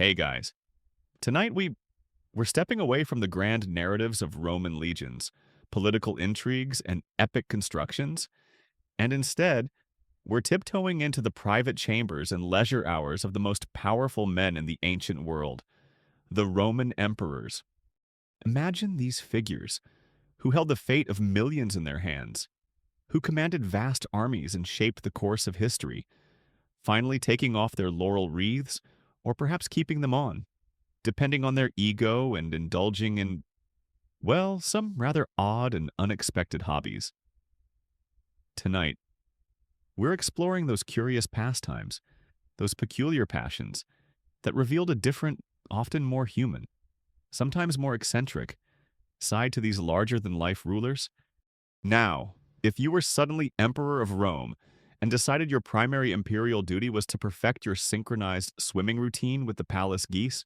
Hey guys, tonight we're stepping away from the grand narratives of Roman legions, political intrigues, and epic constructions, and instead, we're tiptoeing into the private chambers and leisure hours of the most powerful men in the ancient world, the Roman emperors. Imagine these figures, who held the fate of millions in their hands, who commanded vast armies and shaped the course of history, finally taking off their laurel wreaths, or perhaps keeping them on, depending on their ego and indulging in, well, some rather odd and unexpected hobbies. Tonight, we're exploring those curious pastimes, those peculiar passions that revealed a different, often more human, sometimes more eccentric, side to these larger-than-life rulers. Now, if you were suddenly Emperor of Rome and decided your primary imperial duty was to perfect your synchronized swimming routine with the palace geese,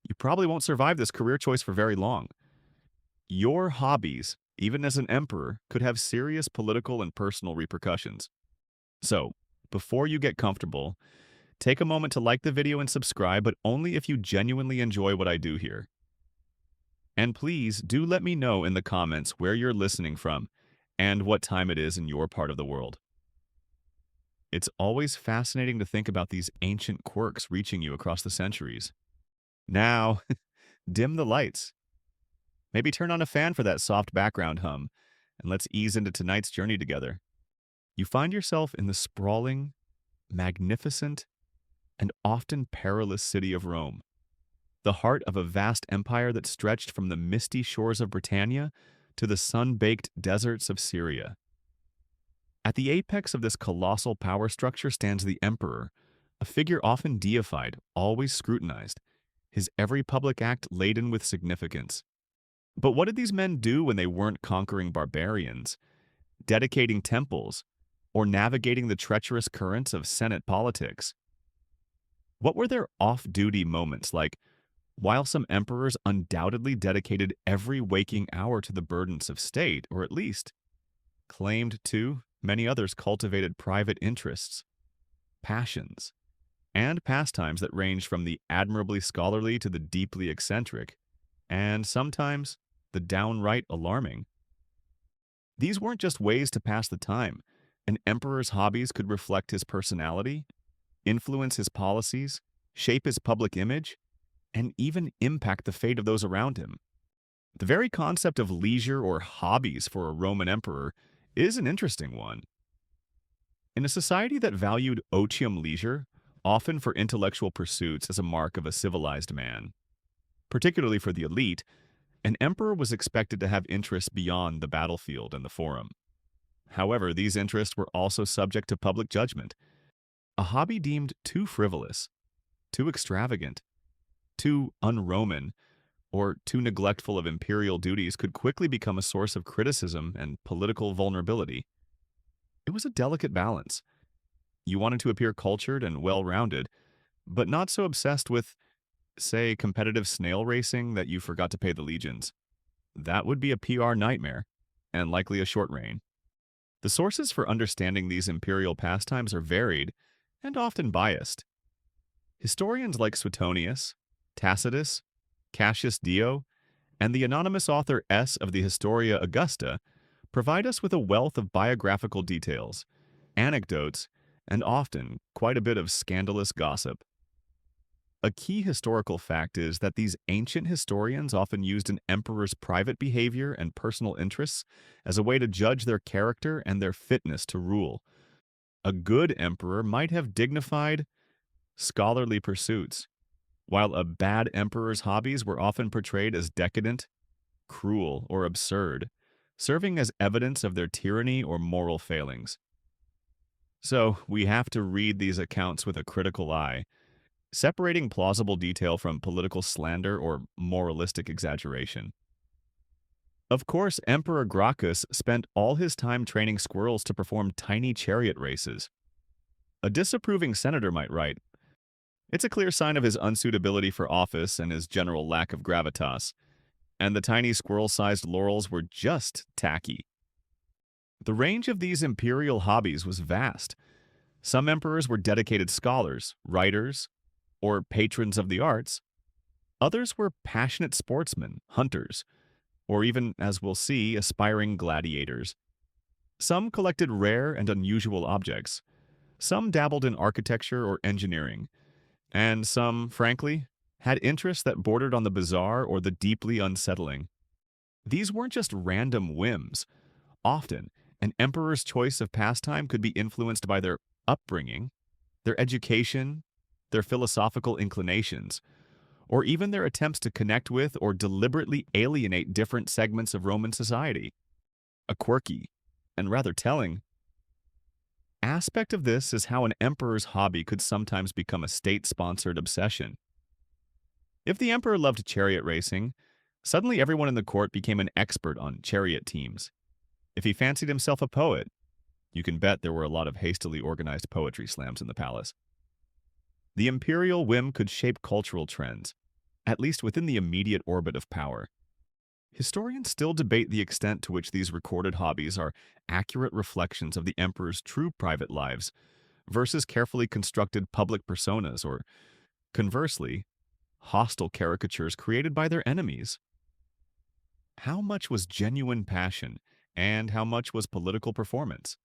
you probably won't survive this career choice for very long. Your hobbies, even as an emperor, could have serious political and personal repercussions. So, before you get comfortable, take a moment to like the video and subscribe, but only if you genuinely enjoy what I do here. And please do let me know in the comments where you're listening from and what time it is in your part of the world. It's always fascinating to think about these ancient quirks reaching you across the centuries. Now, dim the lights. Maybe turn on a fan for that soft background hum, and let's ease into tonight's journey together. You find yourself in the sprawling, magnificent, and often perilous city of Rome, the heart of a vast empire that stretched from the misty shores of Britannia to the sun-baked deserts of Syria. At the apex of this colossal power structure stands the emperor, a figure often deified, always scrutinized, his every public act laden with significance. But what did these men do when they weren't conquering barbarians, dedicating temples, or navigating the treacherous currents of Senate politics? What were their off-duty moments like, while some emperors undoubtedly dedicated every waking hour to the burdens of state, or at least claimed to, many others cultivated private interests, passions, and pastimes that ranged from the admirably scholarly to the deeply eccentric, and sometimes the downright alarming. These weren't just ways to pass the time. An emperor's hobbies could reflect his personality, influence his policies, shape his public image, and even impact the fate of those around him. The very concept of leisure or hobbies for a Roman emperor is an interesting one. In a society that valued otium leisure, often for intellectual pursuits as a mark of a civilized man, particularly for the elite, an emperor was expected to have interests beyond the battlefield and the forum. However, these interests were also subject to public judgment. A hobby deemed too frivolous, too extravagant, too un-Roman, or too neglectful of imperial duties could quickly become a source of criticism and political vulnerability. It was a delicate balance. You wanted to appear cultured and well-rounded, but not so obsessed with, say, competitive snail racing that you forgot to pay the legions. That would be a PR nightmare, and likely a short reign. The sources for understanding these imperial pastimes are varied and often biased. Historians like Suetonius, Tacitus, Cassius Dio, and the anonymous author S. of the Historia Augusta provide us with a wealth of biographical details, anecdotes, and often quite a bit of scandalous gossip. A key historical fact is that these ancient historians often used an emperor's private behavior and personal interests as a way to judge their character and their fitness to rule. A good emperor might have dignified, scholarly pursuits, while a bad emperor's hobbies were often portrayed as decadent, cruel, or absurd, serving as evidence of their tyranny or moral failings. So, we have to read these accounts with a critical eye, separating plausible detail from political slander or moralistic exaggeration. Of course, Emperor Gracchus spent all his time training squirrels to perform tiny chariot races. A disapproving senator might write, "It's a clear sign of his unsuitability for office and his general lack of gravitas, and the tiny squirrel-sized laurels were just tacky." The range of these imperial hobbies was vast. Some emperors were dedicated scholars, writers, or patrons of the arts. Others were passionate sportsmen, hunters, or even, as we'll see, aspiring gladiators. Some collected rare and unusual objects. Some dabbled in architecture or engineering. And some, frankly, had interests that bordered on the bizarre or the deeply unsettling. These weren't just random whims. Often, an emperor's choice of pastime could be influenced by their upbringing, their education, their philosophical inclinations, or even their attempts to connect with or deliberately alienate different segments of Roman society. A quirky, and rather telling, aspect of this is how an emperor's hobby could sometimes become a state-sponsored obsession. If the emperor loved chariot racing, suddenly everyone in the court became an expert on chariot teams. If he fancied himself a poet, you can bet there were a lot of hastily organized poetry slams in the palace. The imperial whim could shape cultural trends, at least within the immediate orbit of power. Historians still debate the extent to which these recorded hobbies are accurate reflections of the emperor's true private lives versus carefully constructed public personas or, conversely, hostile caricatures created by their enemies. How much was genuine passion and how much was political performance?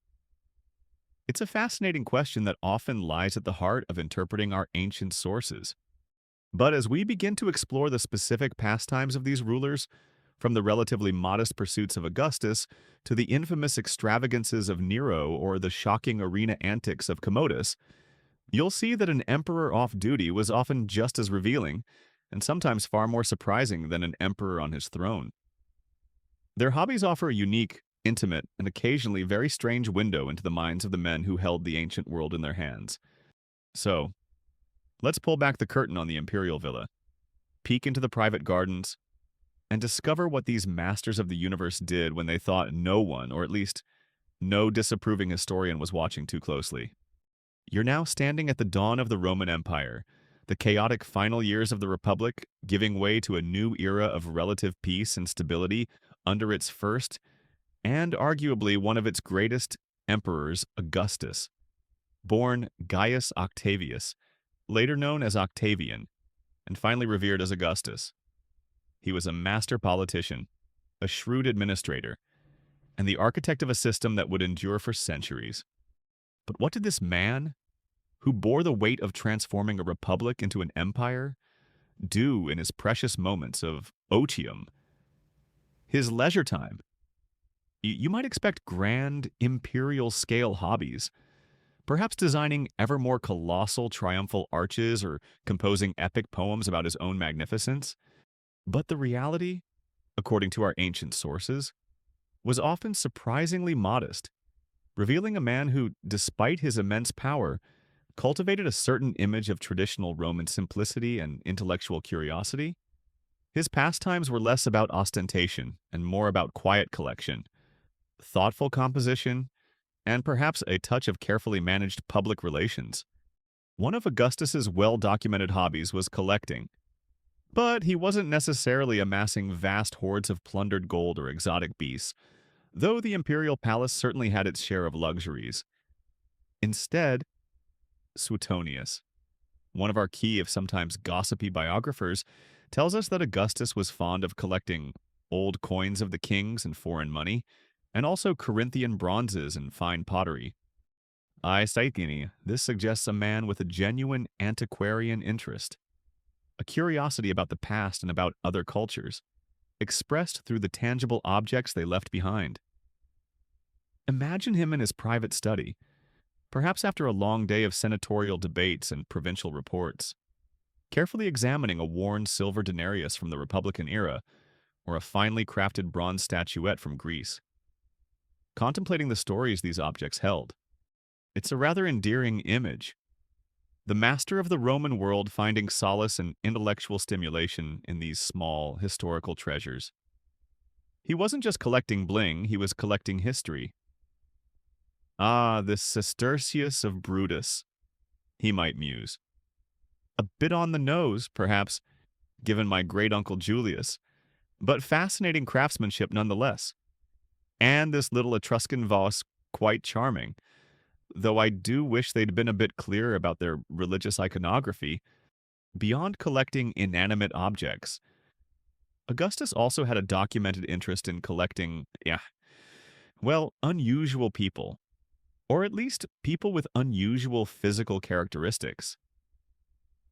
It's a fascinating question that often lies at the heart of interpreting our ancient sources. But as we begin to explore the specific pastimes of these rulers, from the relatively modest pursuits of Augustus to the infamous extravagances of Nero or the shocking arena antics of Commodus, you'll see that an emperor off duty was often just as revealing, and sometimes far more surprising than an emperor on his throne. Their hobbies offer a unique, intimate, and occasionally very strange window into the minds of the men who held the ancient world in their hands. So, let's pull back the curtain on the imperial villa, peek into the private gardens, and discover what these masters of the universe did when they thought no one, or at least no disapproving historian, was watching too closely. You're now standing at the dawn of the Roman Empire, the chaotic final years of the Republic giving way to a new era of relative peace and stability under its first, and arguably one of its greatest, emperors, Augustus, born Gaius Octavius, later known as Octavian, and finally revered as Augustus. He was a master politician, a shrewd administrator, and the architect of a system that would endure for centuries. But what did this man, who bore the weight of transforming a republic into an empire, do in his precious moments of otium, his leisure time? You might expect grand, imperial-scale hobbies, perhaps designing ever more colossal, triumphal arches or composing epic poems about his own magnificence. But the reality, according to our ancient sources, was often surprisingly modest, revealing a man who, despite his immense power, cultivated a certain image of traditional Roman simplicity and intellectual curiosity. His pastimes were less about ostentation and more about quiet collection, thoughtful composition, and perhaps a touch of carefully managed public relations. One of Augustus's well-documented hobbies was collecting, but he wasn't necessarily amassing vast hoards of plundered gold or exotic beasts, though the imperial palace certainly had its share of luxuries. Instead, Suetonius, one of our key if sometimes gossipy biographers, tells us that Augustus was fond of collecting old coins of the kings and foreign money, and also Corinthian bronzes and fine pottery. I cite this suggests a man with a genuine antiquarian interest, a curiosity about the past and about other cultures, expressed through the tangible objects they left behind. Imagine him in his private study, perhaps after a long day of senatorial debates and provincial reports, carefully examining a worn silver denarius from the Republican era or a finely crafted bronze statuette from Greece, contemplating the stories these objects held. It's a rather endearing image. The master of the Roman world finding solace and intellectual stimulation in these small, historical treasures. He wasn't just collecting bling, he was collecting history. Ah, this Sestercius of Brutus, he might muse. A bit on the nose, perhaps, given my great-uncle Julius, but fascinating craftsmanship nonetheless. And this little Etruscan vase quite charming, though I do wish they'd been a bit clearer about their religious iconography. Beyond collecting inanimate objects, Augustus also had a documented interest in collecting, well, unusual people, or at least people with unusual physical characteristics.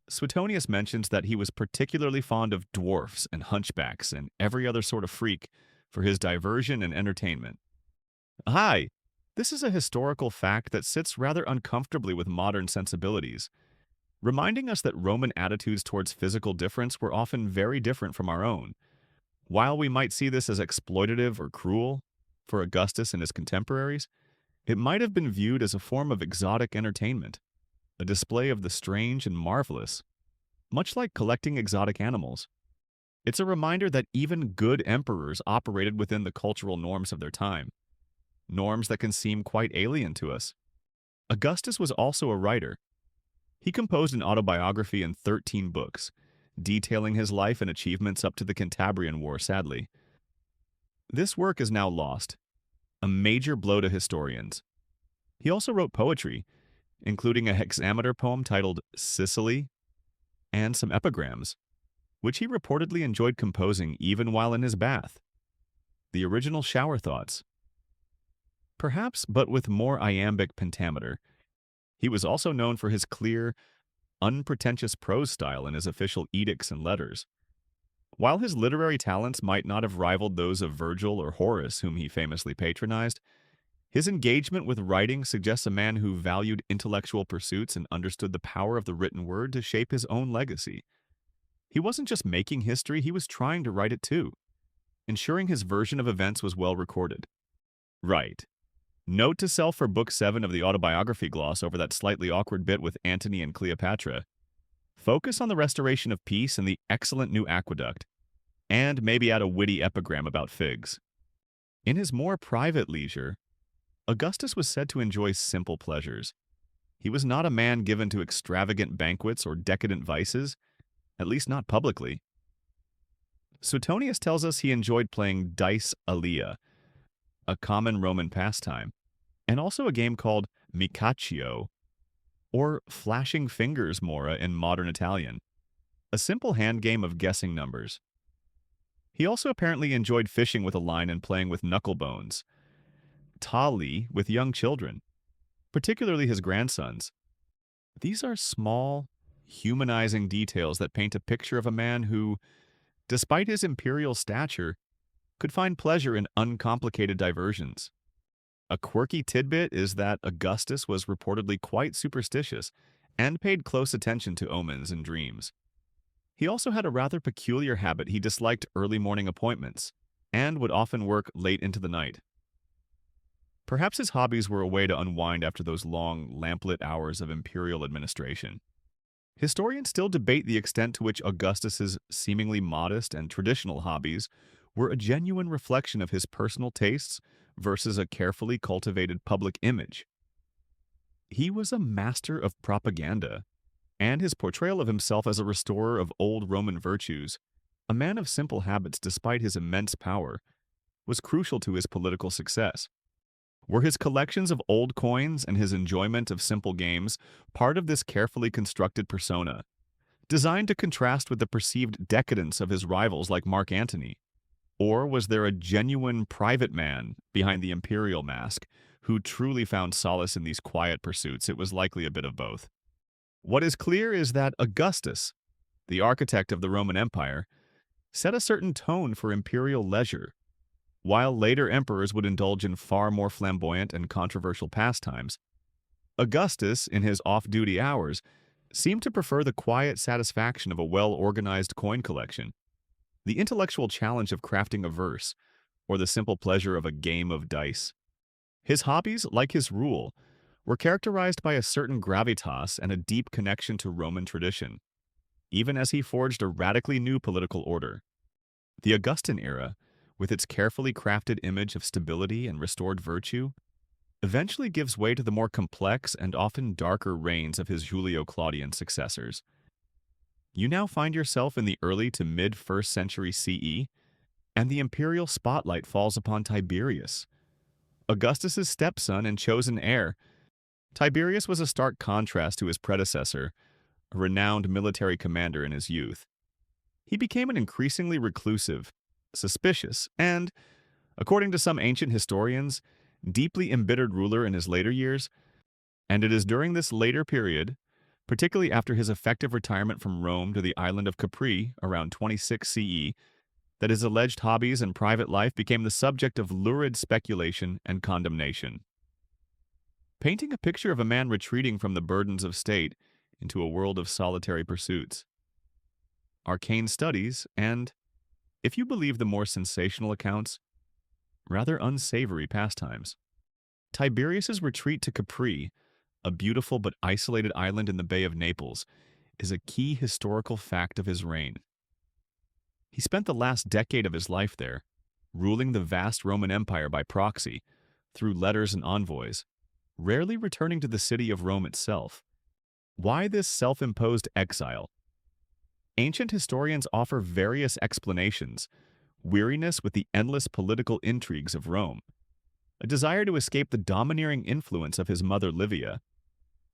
Suetonius mentions that he was particularly fond of dwarfs and hunchbacks and every other sort of freak for his diversion and entertainment. Hi! This is a historical fact that sits rather uncomfortably with modern sensibilities, reminding us that Roman attitudes towards physical difference were often very different from our own. While we might see this as exploitative or cruel for Augustus and his contemporaries, it might have been viewed as a form of exotic entertainment, a display of the strange and marvelous, much like collecting exotic animals. It's a reminder that even good emperors operated within the cultural norms of their time, norms that can seem quite alien to us. Augustus was also a writer. He composed an autobiography in 13 books, detailing his life and achievements up to the Cantabrian War, sadly. This work is now lost, a major blow to historians. He also wrote poetry, including a hexameter poem titled Sicily and some epigrams, which he reportedly enjoyed composing even while in his bath. The original shower thoughts. Perhaps, but with more iambic pentameter. He was also known for his clear, unpretentious prose style in his official edicts and letters. While his literary talents might not have rivaled those of Virgil or Horace, whom he famously patronized, his engagement with writing suggests a man who valued intellectual pursuits and understood the power of the written word to shape his own legacy. He wasn't just making history, he was trying to write it too, ensuring his version of events was well recorded. Right. Note to self for Book 7 of the autobiography gloss over that slightly awkward bit with Antony and Cleopatra. Focus on the restoration of peace and the excellent new aqueduct, and maybe add a witty epigram about figs. In his more private leisure, Augustus was said to enjoy simple pleasures. He was not a man given to extravagant banquets or decadent vices, at least not publicly. Suetonius tells us he enjoyed playing dice alia, a common Roman pastime, and also a game called micaccio, or flashing fingers mora in modern Italian, a simple hand game of guessing numbers. He also apparently enjoyed fishing with a line and playing with knuckle bones, tali with young children, particularly his grandsons. These are small, humanizing details that paint a picture of a man who, despite his imperial stature, could find pleasure in uncomplicated diversions. A quirky tidbit is that Augustus was reportedly quite superstitious and paid close attention to omens and dreams. He also had a rather peculiar habit. He disliked early morning appointments and would often work late into the night. Perhaps his hobbies were a way to unwind after those long, lamplit hours of imperial administration. Historians still debate the extent to which Augustus's seemingly modest and traditional hobbies were a genuine reflection of his personal tastes versus a carefully cultivated public image. He was a master of propaganda, and his portrayal of himself as a restorer of old Roman virtues, a man of simple habits despite his immense power, was crucial to his political success. Were his collections of old coins and his enjoyment of simple games part of this carefully constructed persona, designed to contrast with the perceived decadence of his rivals like Mark Antony? Or was there a genuine private man behind the imperial mask who truly found solace in these quiet pursuits? It was likely a bit of both. What is clear is that Augustus, the architect of the Roman Empire, set a certain tone for imperial leisure, while later emperors would indulge in far more flamboyant and controversial pastimes. Augustus, in his off-duty hours, seemed to prefer the quiet satisfaction of a well-organized coin collection, the intellectual challenge of crafting a verse, or the simple pleasure of a game of dice. His hobbies, like his rule, were characterized by a certain gravitas and a deep connection to Roman tradition, even as he forged a radically new political order. The Augustan era, with its carefully crafted image of stability and restored virtue, eventually gives way to the more complex and often darker reigns of his Julio-Claudian successors. You now find yourself in the early to mid-1st century CE, and the imperial spotlight falls upon Tiberius, Augustus's stepson and chosen heir. Tiberius was a stark contrast to his predecessor, a renowned military commander in his youth. He became an increasingly reclusive, suspicious, and, according to some ancient historians, deeply embittered ruler in his later years, and it is during this later period, particularly after his effective retirement from Rome to the island of Capri around 26 CE, that his alleged hobbies and private life became the subject of lurid speculation and condemnation. Painting a picture of a man retreating from the burdens of state into a world of solitary pursuits, arcane studies, and, if you believe the more sensational accounts, rather unsavory pastimes. Tiberius's retreat to Capri, a beautiful but isolated island in the Bay of Naples, is a key historical fact of his reign. He spent the last decade of his life there, ruling the vast Roman Empire by proxy, through letters and envoys, rarely returning to the city of Rome itself. Why this self-imposed exile? Ancient historians offer various explanations: weariness with the endless political intrigues of Rome, a desire to escape the domineering influence of his mother Livia,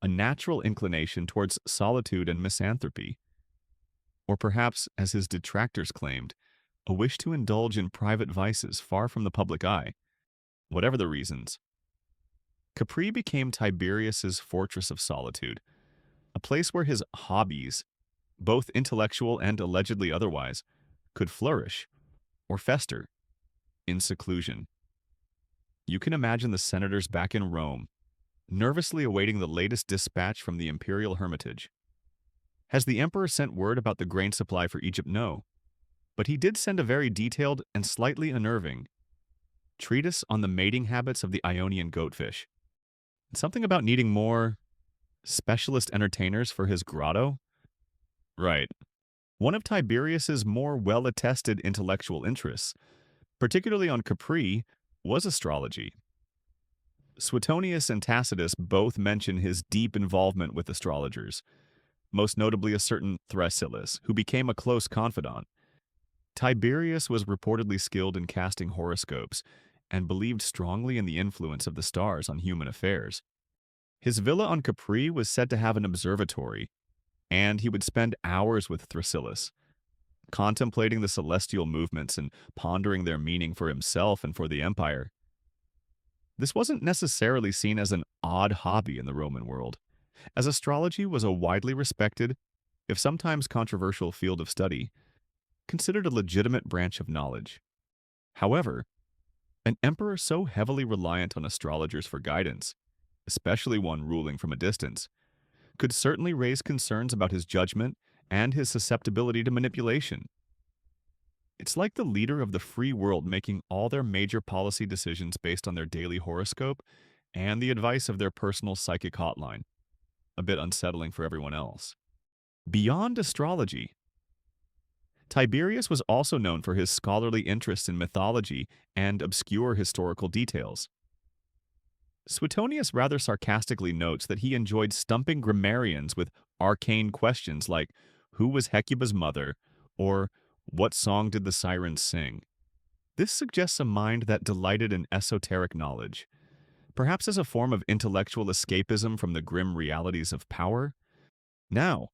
a natural inclination towards solitude and misanthropy, or perhaps, as his detractors claimed, a wish to indulge in private vices far from the public eye. Whatever the reasons, Capri became Tiberius's fortress of solitude, a place where his hobbies, both intellectual and allegedly otherwise, could flourish or fester in seclusion. You can imagine the senators back in Rome, nervously awaiting the latest dispatch from the imperial hermitage. Has the emperor sent word about the grain supply for Egypt? No. But he did send a very detailed and slightly unnerving treatise on the mating habits of the Ionian goatfish. Something about needing more specialist entertainers for his grotto? Right. One of Tiberius's more well-attested intellectual interests, particularly on Capri, was astrology. Suetonius and Tacitus both mention his deep involvement with astrologers, most notably a certain Thrasyllus, who became a close confidant. Tiberius was reportedly skilled in casting horoscopes and believed strongly in the influence of the stars on human affairs. His villa on Capri was said to have an observatory, and he would spend hours with Thrasyllus, contemplating the celestial movements and pondering their meaning for himself and for the empire. This wasn't necessarily seen as an odd hobby in the Roman world, as astrology was a widely respected, if sometimes controversial field of study, considered a legitimate branch of knowledge. However, an emperor so heavily reliant on astrologers for guidance, especially one ruling from a distance, could certainly raise concerns about his judgment and his susceptibility to manipulation. It's like the leader of the free world making all their major policy decisions based on their daily horoscope and the advice of their personal psychic hotline. A bit unsettling for everyone else. Beyond astrology, Tiberius was also known for his scholarly interest in mythology and obscure historical details. Suetonius rather sarcastically notes that he enjoyed stumping grammarians with arcane questions like, who was Hecuba's mother, or what song did the sirens sing? This suggests a mind that delighted in esoteric knowledge, perhaps as a form of intellectual escapism from the grim realities of power. Now,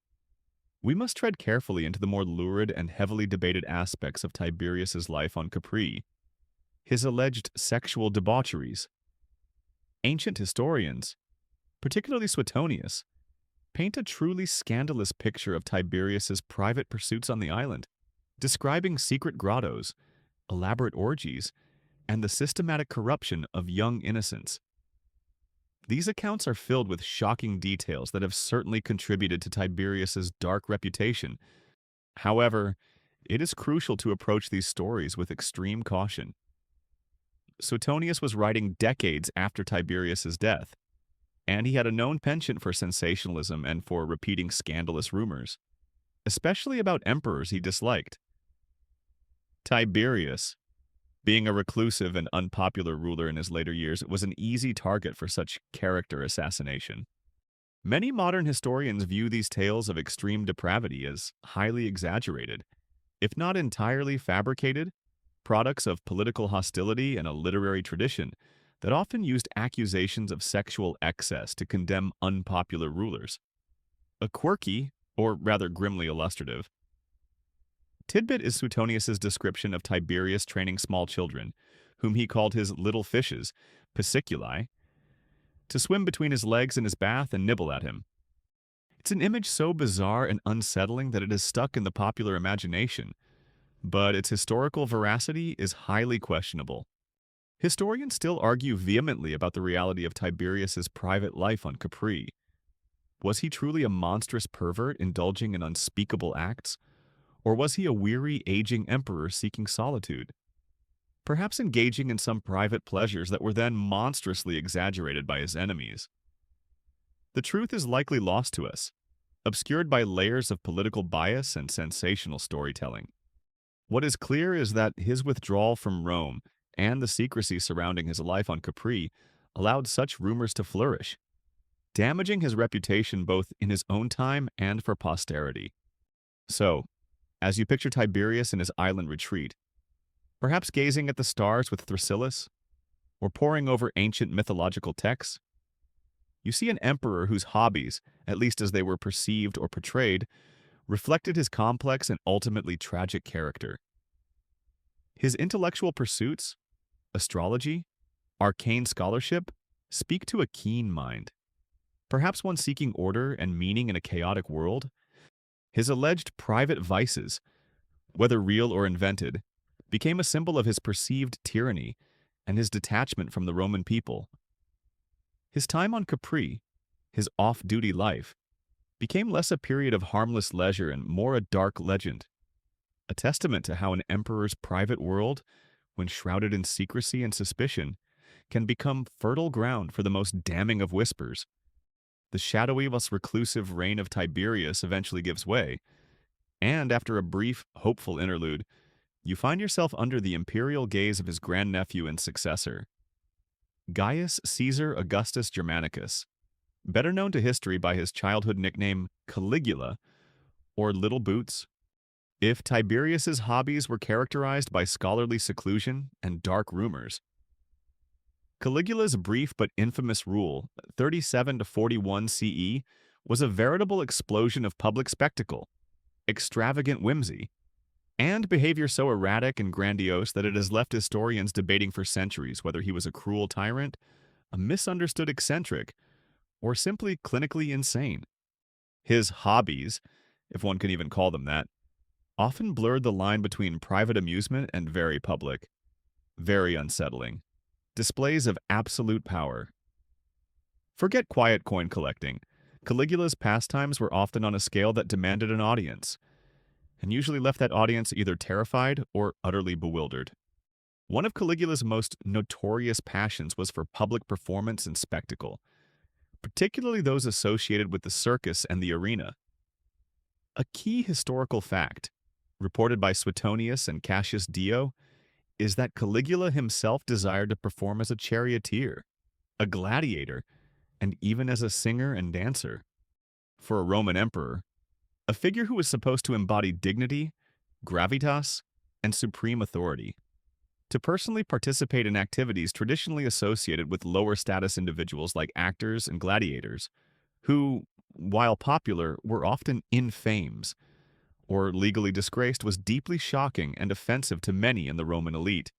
we must tread carefully into the more lurid and heavily debated aspects of Tiberius's life on Capri, his alleged sexual debaucheries. Ancient historians, particularly Suetonius, paint a truly scandalous picture of Tiberius's private pursuits on the island, describing secret grottos, elaborate orgies, and the systematic corruption of young innocents. These accounts are filled with shocking details that have certainly contributed to Tiberius's dark reputation. However, it is crucial to approach these stories with extreme caution. Suetonius was writing decades after Tiberius's death, and he had a known penchant for sensationalism and for repeating scandalous rumors, especially about emperors he disliked. Tiberius, being a reclusive and unpopular ruler in his later years, was an easy target for such character assassination. Many modern historians view these tales of extreme depravity as highly exaggerated, if not entirely fabricated, products of political hostility and a literary tradition that often used accusations of sexual excess to condemn unpopular rulers. A quirky, or rather grimly illustrative. Tidbit is Suetonius's description of Tiberius training small children, whom he called his little fishes, pisciculi, to swim between his legs in his bath and nibble at him. It's an image so bizarre and unsettling that it is stuck in the popular imagination, but its historical veracity is highly questionable. Historians still argue vehemently about the reality of Tiberius's private life on Capri. Was he truly a monstrous pervert indulging in unspeakable acts? Or was he a weary, aging emperor seeking solitude? Perhaps engaging in some private pleasures that were then monstrously exaggerated by his enemies. The truth is likely lost to us, obscured by layers of political bias and sensational storytelling. What is clear is that his withdrawal from Rome and the secrecy surrounding his life on Capri allowed such rumors to flourish, damaging his reputation both in his own time and for posterity. So, as you picture Tiberius in his island retreat, perhaps gazing at the stars with Thrasyllis, or poring over ancient mythological texts, you see an emperor whose hobbies, at least as they were perceived or portrayed, reflected his complex and ultimately tragic character. His intellectual pursuits, astrology, arcane scholarship, speak to a keen mind, perhaps one seeking order and meaning in a chaotic world. His alleged private vices, whether real or invented, became a symbol of his perceived tyranny and his detachment from the Roman people. His time on Capri, his off-duty life, became less a period of harmless leisure and more a dark legend, a testament to how an emperor's private world, when shrouded in secrecy and suspicion, can become fertile ground for the most damning of whispers. The shadowy, less reclusive reign of Tiberius eventually gives way, and after a brief, hopeful interlude, you find yourself under the imperial gaze of his grandnephew and successor, Gaius Caesar Augustus Germanicus, better known to history by his childhood nickname Caligula, or Little Boots. If Tiberius's hobbies were characterized by scholarly seclusion and dark rumors, Caligula's brief but infamous rule, 37 to 41 CE, was a veritable explosion of public spectacle, extravagant whimsy, and behavior so erratic and grandiose that it has left historians debating for centuries whether he was a cruel tyrant, a misunderstood eccentric, or simply clinically insane. His hobbies, if one can even call them that, often blurred the line between private amusement and very public, very unsettling displays of absolute power. Forget quiet coin collecting. Caligula's pastimes were often on a scale that demanded an audience, and usually left that audience either terrified or utterly bewildered. One of Caligula's most notorious passions was for public performance and spectacle, particularly those associated with the circus and the arena. A key historical fact, reported by Suetonius and Cassius Dio, is that Caligula himself desired to perform as a charioteer, a gladiator, and even as a singer and dancer. For a Roman emperor, a figure who was supposed to embody dignity, gravitas, and supreme authority. To personally participate in activities traditionally associated with lower status individuals like actors and gladiators, who, while popular, were often infames, or legally disgraced, was deeply shocking and offensive to many in the Roman elite.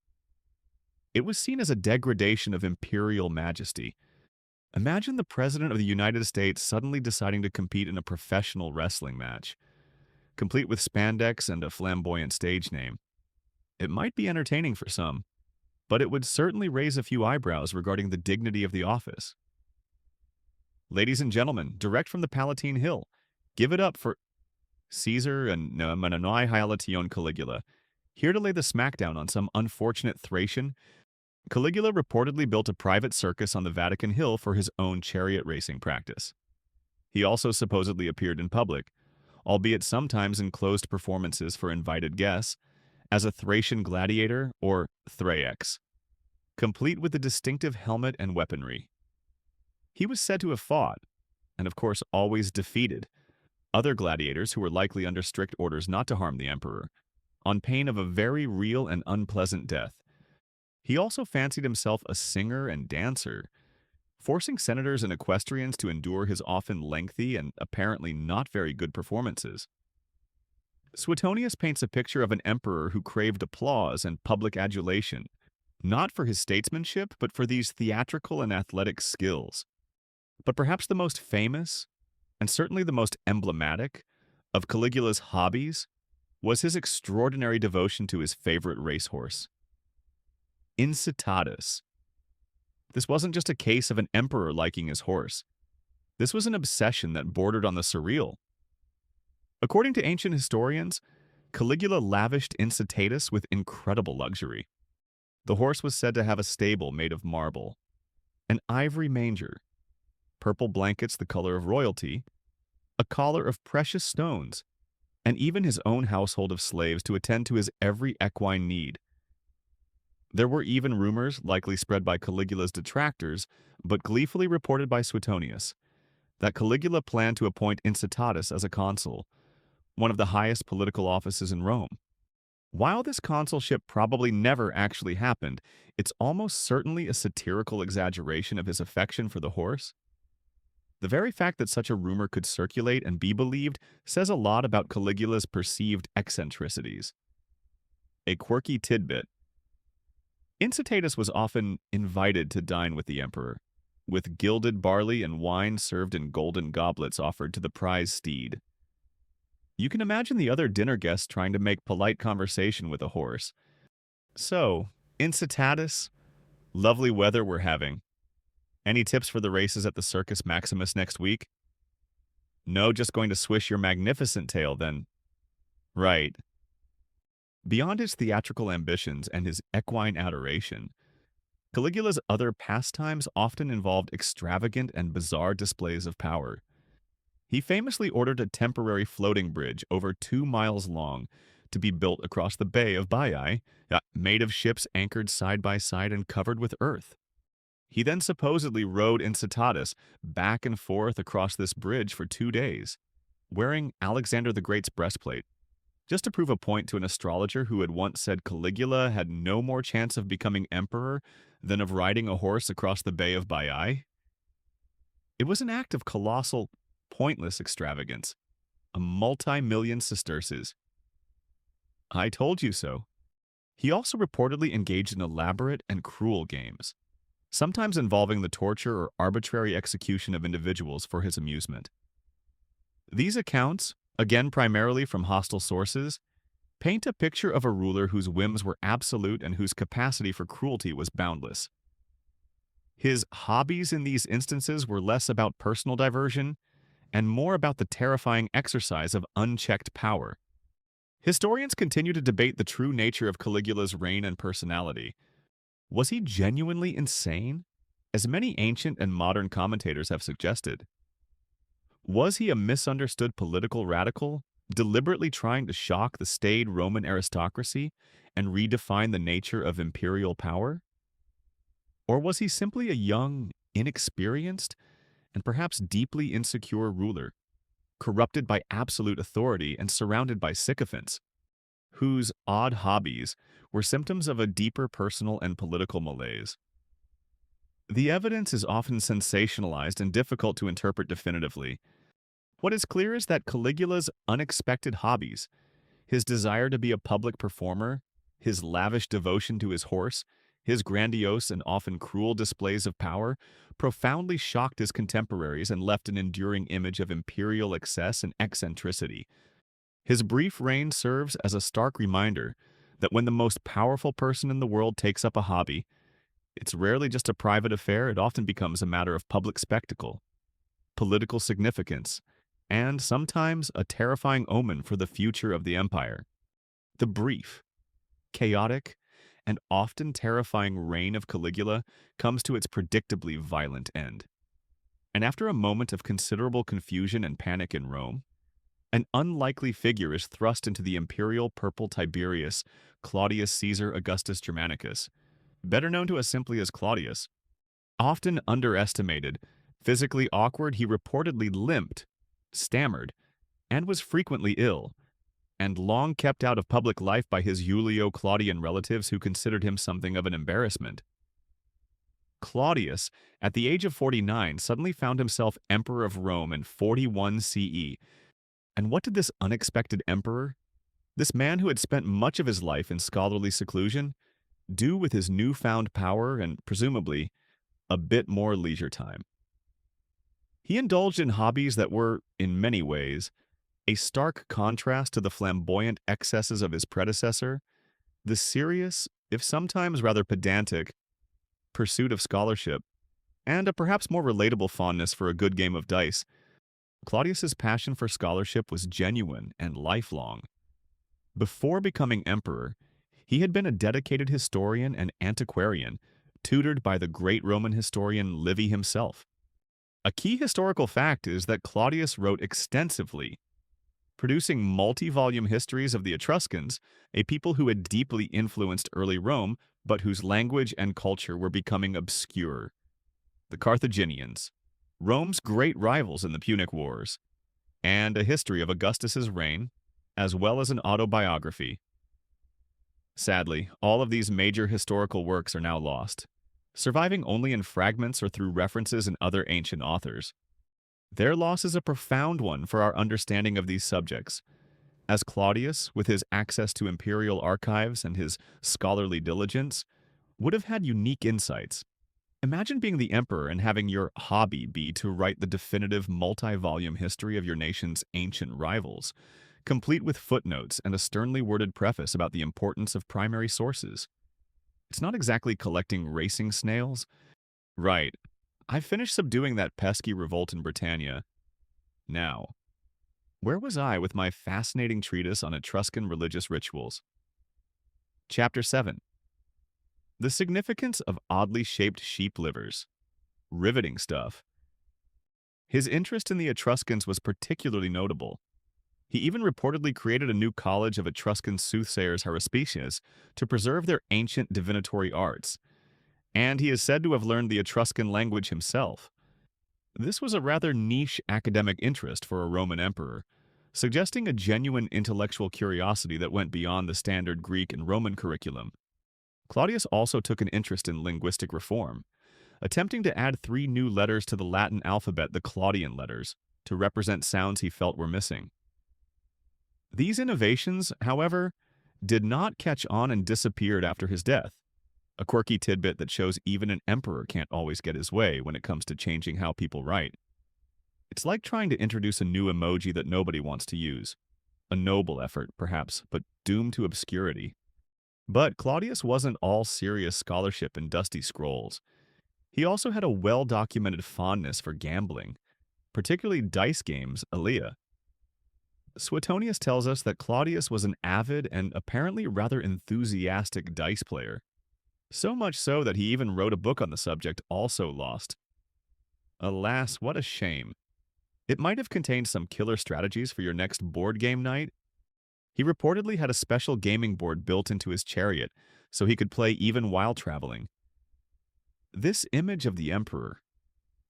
It was seen as a degradation of imperial majesty. Imagine the President of the United States suddenly deciding to compete in a professional wrestling match, complete with spandex and a flamboyant stage name. It might be entertaining for some, but it would certainly raise a few eyebrows regarding the dignity of the office. Ladies and gentlemen, direct from the Palatine Hill, give it up for Caesar and Manonai Hyalation Caligula. Here to lay the smackdown on some unfortunate Thracian, Caligula reportedly built a private circus on the Vatican Hill for his own chariot racing practice. He also supposedly appeared in public, albeit sometimes in closed performances for invited guests, as a Thracian gladiator or Thraex, complete with a distinctive helmet and weaponry. He was said to have fought, and of course always defeated, other gladiators who were likely under strict orders not to harm the emperor, on pain of a very real and unpleasant death. He also fancied himself a singer and dancer, forcing senators and equestrians to endure his often lengthy and apparently not very good performances. Suetonius paints a picture of an emperor who craved applause and public adulation, not for his statesmanship, but for these theatrical and athletic skills. But perhaps the most famous, and certainly the most emblematic, of Caligula's hobbies was his extraordinary devotion to his favorite racehorse, Incitatus. This wasn't just a case of an emperor liking his horse. This was an obsession that bordered on the surreal. According to ancient historians, Caligula lavished Incitatus with incredible luxury. The horse was said to have a stable made of marble, an ivory manger, purple blankets the color of royalty, a collar of precious stones, and even his own household of slaves to attend to his every equine need. There were even rumors, likely spread by Caligula's detractors, but gleefully reported by Suetonius, that Caligula planned to appoint Incitatus as a consul, one of the highest political offices in Rome. While this consulship probably never actually happened, it's almost certainly a satirical exaggeration of his affection for the horse. The very fact that such a rumor could circulate and be believed says a lot about Caligula's perceived eccentricities. A quirky tidbit. Incitatus was often invited to dine with the emperor, with gilded barley and wine served in golden goblets offered to the prize steed. You can imagine the other dinner guests trying to make polite conversation with a horse. So, Incitatus, lovely weather we're having. Any tips for the races at the Circus Maximus next week? No, just going to swish your magnificent tail then. Right. Beyond his theatrical ambitions and his equine adoration, Caligula's other pastimes often involved extravagant and bizarre displays of power. He famously ordered a temporary floating bridge over 2 miles long to be built across the Bay of Baiae, made of ships anchored side by side and covered with earth. He then supposedly rode Incitatus back and forth across this bridge for 2 days, wearing Alexander the Great's breastplate, just to prove a point to an astrologer who had once said Caligula had no more chance of becoming emperor than of riding a horse across the Bay of Baiae. It was an act of colossal, pointless extravagance, a multi-million sesterces. I told you so. He also reportedly engaged in elaborate and cruel games, sometimes involving the torture or arbitrary execution of individuals for his amusement. These accounts, again primarily from hostile sources, paint a picture of a ruler whose whims were absolute and whose capacity for cruelty was boundless. His hobbies in these instances were less about personal diversion and more about the terrifying exercise of unchecked power. Historians continue to debate the true nature of Caligula's reign and personality. Was he genuinely insane, as many ancient and modern commentators have suggested? Was he a misunderstood political radical, deliberately trying to shock the staid Roman aristocracy and redefine the nature of imperial power? Or was he simply a young, inexperienced, and perhaps deeply insecure ruler, corrupted by absolute authority and surrounded by sycophants, whose odd hobbies were symptoms of a deeper personal and political malaise? The evidence is often sensationalized and difficult to interpret definitively. What is clear is that Caligula's unexpected hobbies, his desire to be a public performer, his lavish devotion to his horse, his grandiose and often cruel displays of power, profoundly shocked his contemporaries and left an enduring image of imperial excess and eccentricity. His brief reign serves as a stark reminder that when the most powerful person in the world takes up a hobby, it's rarely just a private affair, it often becomes a matter of public spectacle, political significance, and sometimes a terrifying omen for the future of the empire. The brief, chaotic, and often terrifying reign of Caligula comes to its predictably violent end. And after a moment of considerable confusion and panic in Rome, an unlikely figure is thrust into the imperial purple Tiberius Claudius Caesar Augustus Germanicus, better known to us simply as Claudius. Often underestimated, physically awkward, he reportedly limped, stammered, and was frequently ill, and long kept out of public life by his Julio-Claudian relatives who considered him something of an embarrassment. Claudius, at the age of 49, suddenly found himself emperor of Rome in 41 CE. And what did this unexpected emperor, this man who had spent much of his life in scholarly seclusion, do with his newfound power and, presumably, a bit more leisure time? He indulged in hobbies that were, in many ways, a stark contrast to the flamboyant excesses of his predecessor, the serious, if sometimes rather pedantic, pursuit of scholarship, and a perhaps more relatable fondness for a good game of dice. Claudius's passion for scholarship was genuine and lifelong. Before becoming emperor, he had been a dedicated historian and antiquarian, tutored by the great Roman historian Livy himself. A key historical fact is that Claudius wrote extensively, producing multi-volume histories of the Etruscans, a people who had deeply influenced early Rome, but whose language and culture were becoming obscure. The Carthaginians, Rome's great rivals in the Punic Wars, and a history of Augustus's reign, as well as an autobiography. Sadly, all of these major historical works are now lost, surviving only in fragments or through references in other ancient authors. Their loss is a profound one for our understanding of these subjects, as Claudius, with his access to imperial archives and his scholarly diligence, would have had unique insights. Imagine being the emperor and having your hobby be to write the definitive multi-volume history of your nation's ancient rivals, complete with footnotes and a sternly worded preface about the importance of primary sources. It's not exactly collecting racing snails. Right. I finished subduing that pesky revolt in Britannia. Now, where was I with my fascinating treatise on Etruscan religious rituals? Chapter 7. The significance of oddly shaped sheep livers. Riveting stuff. His interest in the Etruscans was particularly notable. He even reportedly created a new college of Etruscan soothsayers haruspices to preserve their ancient divinatory arts, and he is said to have learned the Etruscan language himself. This was a rather niche academic interest for a Roman emperor, suggesting a genuine intellectual curiosity that went beyond the standard Greek and Roman curriculum. Claudius also took an interest in linguistic reform, attempting to add 3 new letters to the Latin alphabet, the Claudian letters, to represent sounds he felt were missing. These innovations, however, did not catch on and disappeared after his death, a quirky tidbit that shows even an emperor can't always get his way when it comes to changing how people write. It's like trying to introduce a new emoji that nobody wants to use. A noble effort, perhaps, but doomed to obscurity. But Claudius wasn't all serious scholarship and dusty scrolls. He also had a well-documented fondness for gambling, particularly dice games, Alia. Suetonius tells us that Claudius was an avid and apparently rather enthusiastic dice player. So much so that he even wrote a book on the subject, also lost. Alas, what a shame. It might have contained some killer strategies for your next board game night. He reportedly had a special gaming board built into his chariot, so he could play even while traveling. This image of the emperor,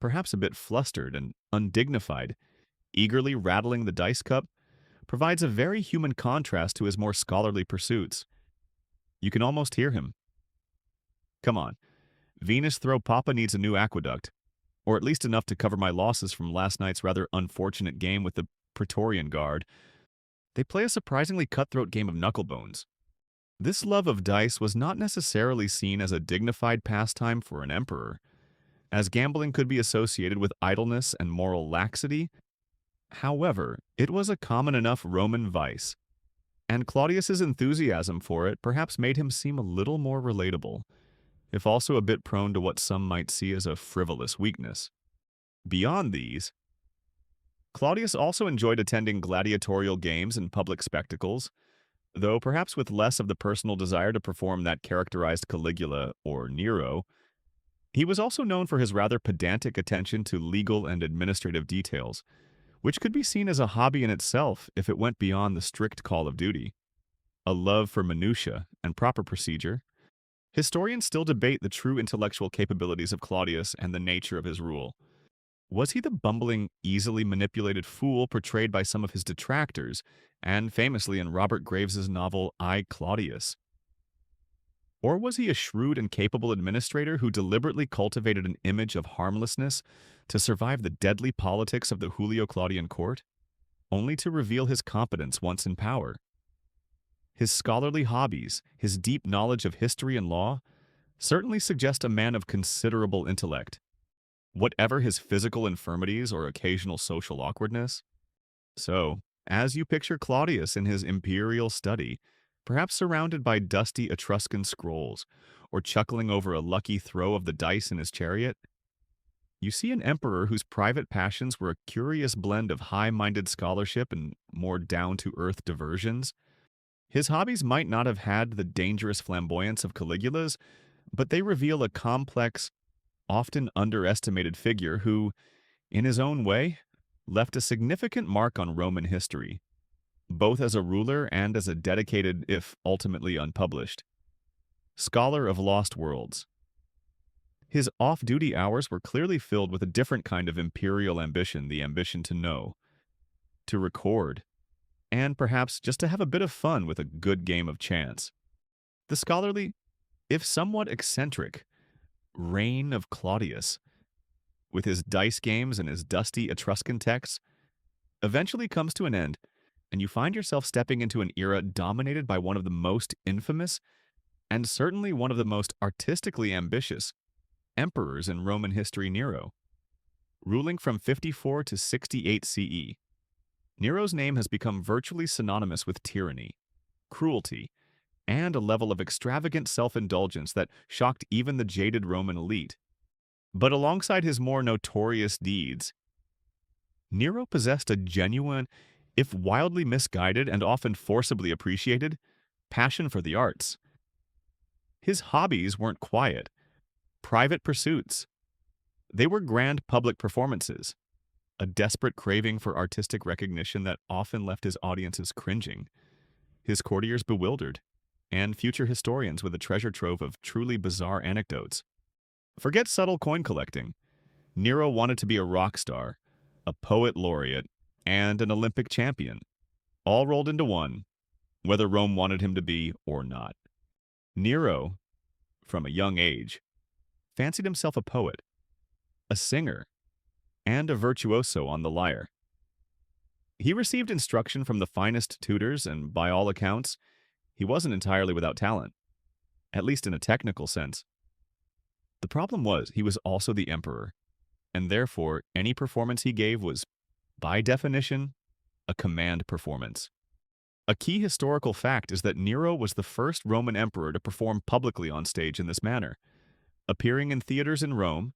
perhaps a bit flustered and undignified, eagerly rattling the dice cup, provides a very human contrast to his more scholarly pursuits. You can almost hear him. Come on, Venus Throw Papa needs a new aqueduct, or at least enough to cover my losses from last night's rather unfortunate game with the Praetorian Guard. They play a surprisingly cutthroat game of knucklebones. This love of dice was not necessarily seen as a dignified pastime for an emperor, as gambling could be associated with idleness and moral laxity. However, it was a common enough Roman vice, and Claudius's enthusiasm for it perhaps made him seem a little more relatable, if also a bit prone to what some might see as a frivolous weakness. Beyond these, Claudius also enjoyed attending gladiatorial games and public spectacles, though perhaps with less of the personal desire to perform that characterized Caligula or Nero. He was also known for his rather pedantic attention to legal and administrative details, which could be seen as a hobby in itself if it went beyond the strict call of duty. A love for minutiae and proper procedure. Historians still debate the true intellectual capabilities of Claudius and the nature of his rule. Was he the bumbling, easily manipulated fool portrayed by some of his detractors, and famously in Robert Graves's novel I, Claudius? Or was he a shrewd and capable administrator who deliberately cultivated an image of harmlessness to survive the deadly politics of the Julio-Claudian court, only to reveal his competence once in power? His scholarly hobbies, his deep knowledge of history and law, certainly suggest a man of considerable intellect, whatever his physical infirmities or occasional social awkwardness. So, as you picture Claudius in his imperial study, perhaps surrounded by dusty Etruscan scrolls, or chuckling over a lucky throw of the dice in his chariot, you see an emperor whose private passions were a curious blend of high-minded scholarship and more down-to-earth diversions. His hobbies might not have had the dangerous flamboyance of Caligula's, but they reveal a complex, often underestimated figure who, in his own way, left a significant mark on Roman history, both as a ruler and as a dedicated, if ultimately unpublished, scholar of lost worlds. His off-duty hours were clearly filled with a different kind of imperial ambition, the ambition to know, to record, and perhaps just to have a bit of fun with a good game of chance. The scholarly, if somewhat eccentric, reign of Claudius, with his dice games and his dusty Etruscan texts, eventually comes to an end, and you find yourself stepping into an era dominated by one of the most infamous, and certainly one of the most artistically ambitious, emperors in Roman history, Nero. Ruling from 54 to 68 CE, Nero's name has become virtually synonymous with tyranny, cruelty, and a level of extravagant self-indulgence that shocked even the jaded Roman elite. But alongside his more notorious deeds, Nero possessed a genuine, if wildly misguided and often forcibly appreciated, passion for the arts. His hobbies weren't quiet, private pursuits. They were grand public performances, a desperate craving for artistic recognition that often left his audiences cringing, his courtiers bewildered, and future historians with a treasure trove of truly bizarre anecdotes. Forget subtle coin collecting. Nero wanted to be a rock star, a poet laureate, and an Olympic champion, all rolled into one, whether Rome wanted him to be or not. Nero, from a young age, fancied himself a poet, a singer, and a virtuoso on the lyre. He received instruction from the finest tutors, and by all accounts, he wasn't entirely without talent, at least in a technical sense. The problem was he was also the emperor, and therefore any performance he gave was, by definition, a command performance. A key historical fact is that Nero was the first Roman emperor to perform publicly on stage in this manner, appearing in theaters in Rome,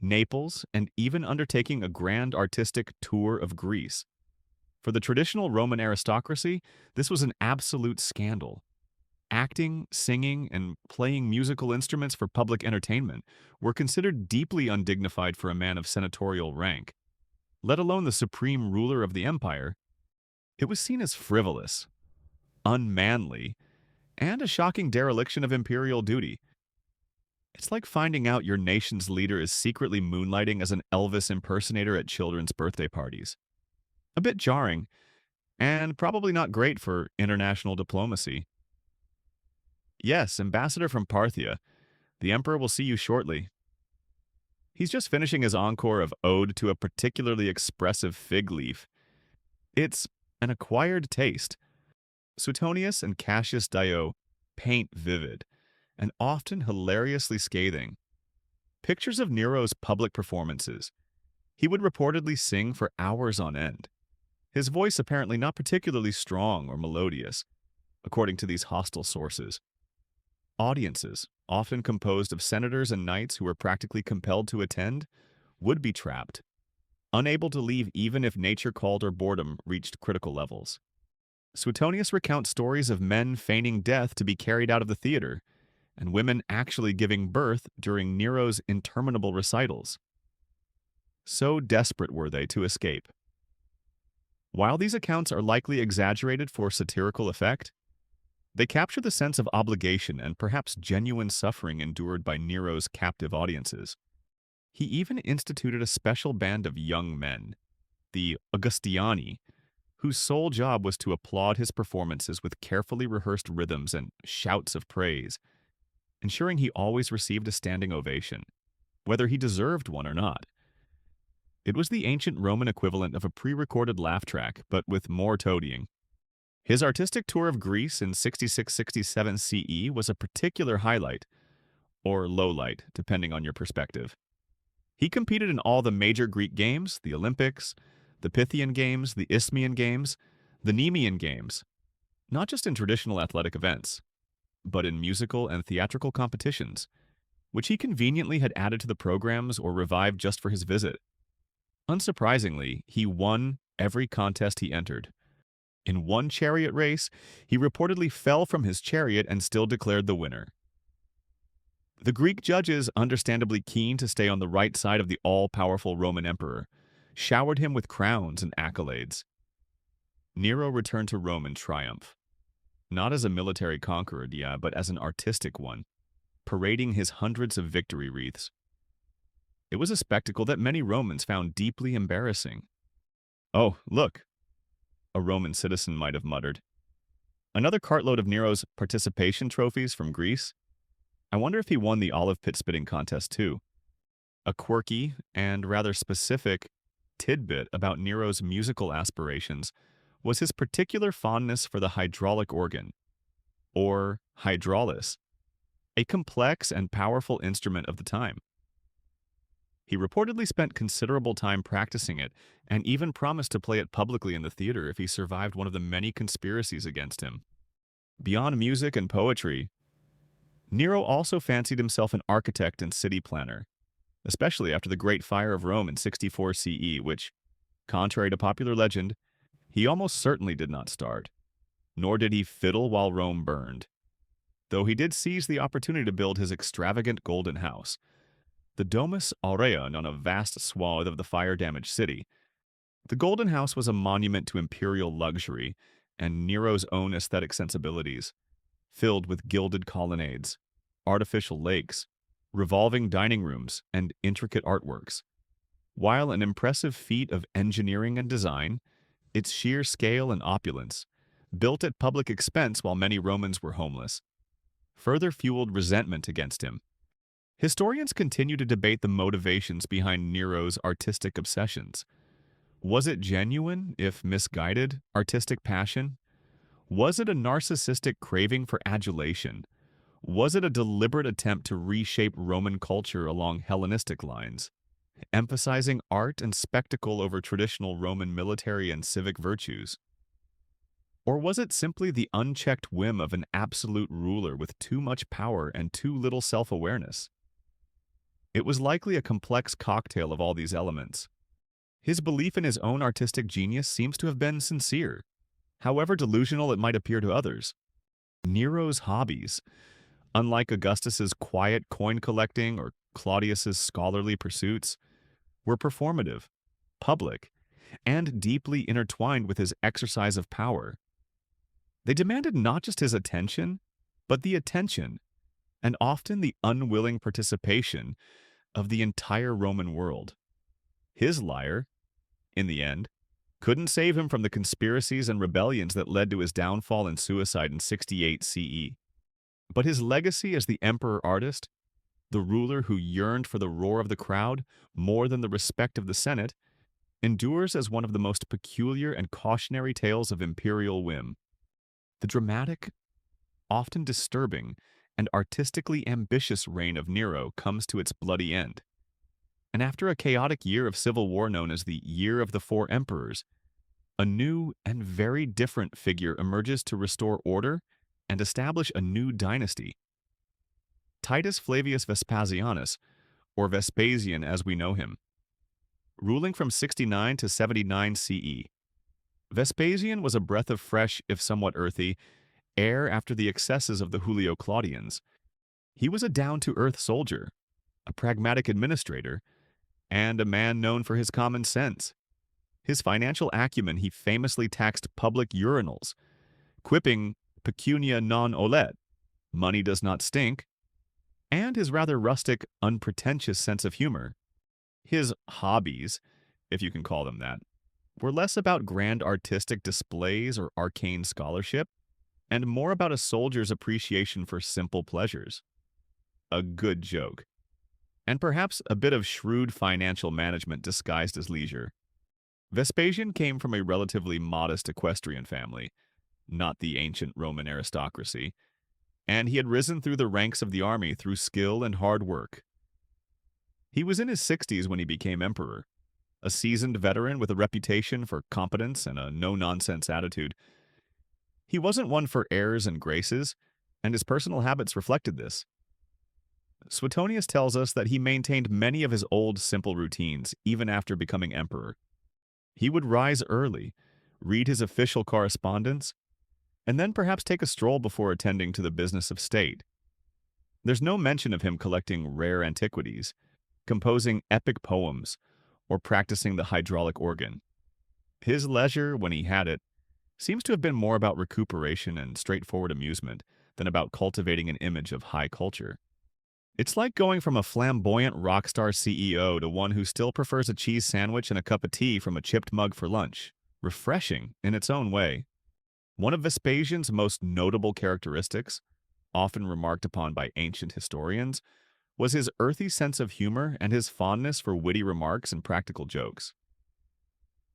Naples, and even undertaking a grand artistic tour of Greece. For the traditional Roman aristocracy, this was an absolute scandal. Acting, singing, and playing musical instruments for public entertainment were considered deeply undignified for a man of senatorial rank. Let alone the supreme ruler of the empire, it was seen as frivolous, unmanly, and a shocking dereliction of imperial duty. It's like finding out your nation's leader is secretly moonlighting as an Elvis impersonator at children's birthday parties. A bit jarring, and probably not great for international diplomacy. Yes, ambassador from Parthia, the emperor will see you shortly. He's just finishing his encore of Ode to a particularly expressive fig leaf. It's an acquired taste. Suetonius and Cassius Dio paint vivid, and often hilariously scathing pictures of Nero's public performances. He would reportedly sing for hours on end, his voice apparently not particularly strong or melodious, according to these hostile sources. Audiences, often composed of senators and knights who were practically compelled to attend, would be trapped, unable to leave even if nature called or boredom reached critical levels. Suetonius recounts stories of men feigning death to be carried out of the theater, and women actually giving birth during Nero's interminable recitals. So desperate were they to escape. While these accounts are likely exaggerated for satirical effect, they capture the sense of obligation and perhaps genuine suffering endured by Nero's captive audiences. He even instituted a special band of young men, the Augustiani, whose sole job was to applaud his performances with carefully rehearsed rhythms and shouts of praise. ensuring he always received a standing ovation, whether he deserved one or not. It was the ancient Roman equivalent of a pre-recorded laugh track, but with more toadying. His artistic tour of Greece in 66-67 CE was a particular highlight, or lowlight, depending on your perspective. He competed in all the major Greek games, the Olympics, the Pythian Games, the Isthmian Games, the Nemean Games, not just in traditional athletic events, but in musical and theatrical competitions, which he conveniently had added to the programs or revived just for his visit. Unsurprisingly, he won every contest he entered. In one chariot race, he reportedly fell from his chariot and still declared the winner. The Greek judges, understandably keen to stay on the right side of the all-powerful Roman emperor, showered him with crowns and accolades. Nero returned to Rome in triumph, not as a military conqueror, but as an artistic one, parading his hundreds of victory wreaths. It was a spectacle that many Romans found deeply embarrassing. "Oh, look," a Roman citizen might have muttered. "Another cartload of Nero's participation trophies from Greece. I wonder if he won the olive pit spitting contest too." A quirky and rather specific tidbit about Nero's musical aspirations was his particular fondness for the hydraulic organ, or hydraulis, a complex and powerful instrument of the time. He reportedly spent considerable time practicing it and even promised to play it publicly in the theater if he survived one of the many conspiracies against him. Beyond music and poetry, Nero also fancied himself an architect and city planner, especially after the Great Fire of Rome in 64 CE, which, contrary to popular legend, he almost certainly did not start. Nor did he fiddle while Rome burned, though he did seize the opportunity to build his extravagant golden house, the Domus Aureum, on a vast swath of the fire-damaged city. The Golden House was a monument to imperial luxury and Nero's own aesthetic sensibilities, filled with gilded colonnades, artificial lakes, revolving dining rooms, and intricate artworks. While an impressive feat of engineering and design, its sheer scale and opulence, built at public expense while many Romans were homeless, further fueled resentment against him. Historians continue to debate the motivations behind Nero's artistic obsessions. Was it genuine, if misguided, artistic passion? Was it a narcissistic craving for adulation? Was it a deliberate attempt to reshape Roman culture along Hellenistic lines, emphasizing art and spectacle over traditional Roman military and civic virtues? Or was it simply the unchecked whim of an absolute ruler with too much power and too little self-awareness? It was likely a complex cocktail of all these elements. His belief in his own artistic genius seems to have been sincere, however delusional it might appear to others. Nero's hobbies, unlike Augustus's quiet coin collecting or Claudius's scholarly pursuits, were performative, public, and deeply intertwined with his exercise of power. They demanded not just his attention, but the attention, and often the unwilling participation, of the entire Roman world. His lyre, in the end, couldn't save him from the conspiracies and rebellions that led to his downfall and suicide in 68 CE. But his legacy as the emperor-artist, the ruler who yearned for the roar of the crowd more than the respect of the Senate, endures as one of the most peculiar and cautionary tales of imperial whim. The dramatic, often disturbing, and artistically ambitious reign of Nero comes to its bloody end. And after a chaotic year of civil war known as the Year of the Four Emperors, a new and very different figure emerges to restore order and establish a new dynasty. Titus Flavius Vespasianus, or Vespasian as we know him. Ruling from 69 to 79 CE, Vespasian was a breath of fresh, if somewhat earthy, air after the excesses of the Julio-Claudians. He was a down-to-earth soldier, a pragmatic administrator, and a man known for his common sense. His financial acumen he famously taxed public urinals, quipping pecunia non olet, money does not stink, and his rather rustic, unpretentious sense of humor. His hobbies, if you can call them that, were less about grand artistic displays or arcane scholarship, and more about a soldier's appreciation for simple pleasures. a good joke, and perhaps a bit of shrewd financial management disguised as leisure. Vespasian came from a relatively modest equestrian family, not the ancient Roman aristocracy, and he had risen through the ranks of the army through skill and hard work. He was in his 60s when he became emperor, a seasoned veteran with a reputation for competence and a no-nonsense attitude. He wasn't one for airs and graces, and his personal habits reflected this. Suetonius tells us that he maintained many of his old simple routines even after becoming emperor. He would rise early, read his official correspondence, and then perhaps take a stroll before attending to the business of state. There's no mention of him collecting rare antiquities, composing epic poems, or practicing the hydraulic organ. His leisure, when he had it, seems to have been more about recuperation and straightforward amusement than about cultivating an image of high culture. It's like going from a flamboyant rock star CEO to one who still prefers a cheese sandwich and a cup of tea from a chipped mug for lunch. Refreshing in its own way. One of Vespasian's most notable characteristics, often remarked upon by ancient historians, was his earthy sense of humor and his fondness for witty remarks and practical jokes.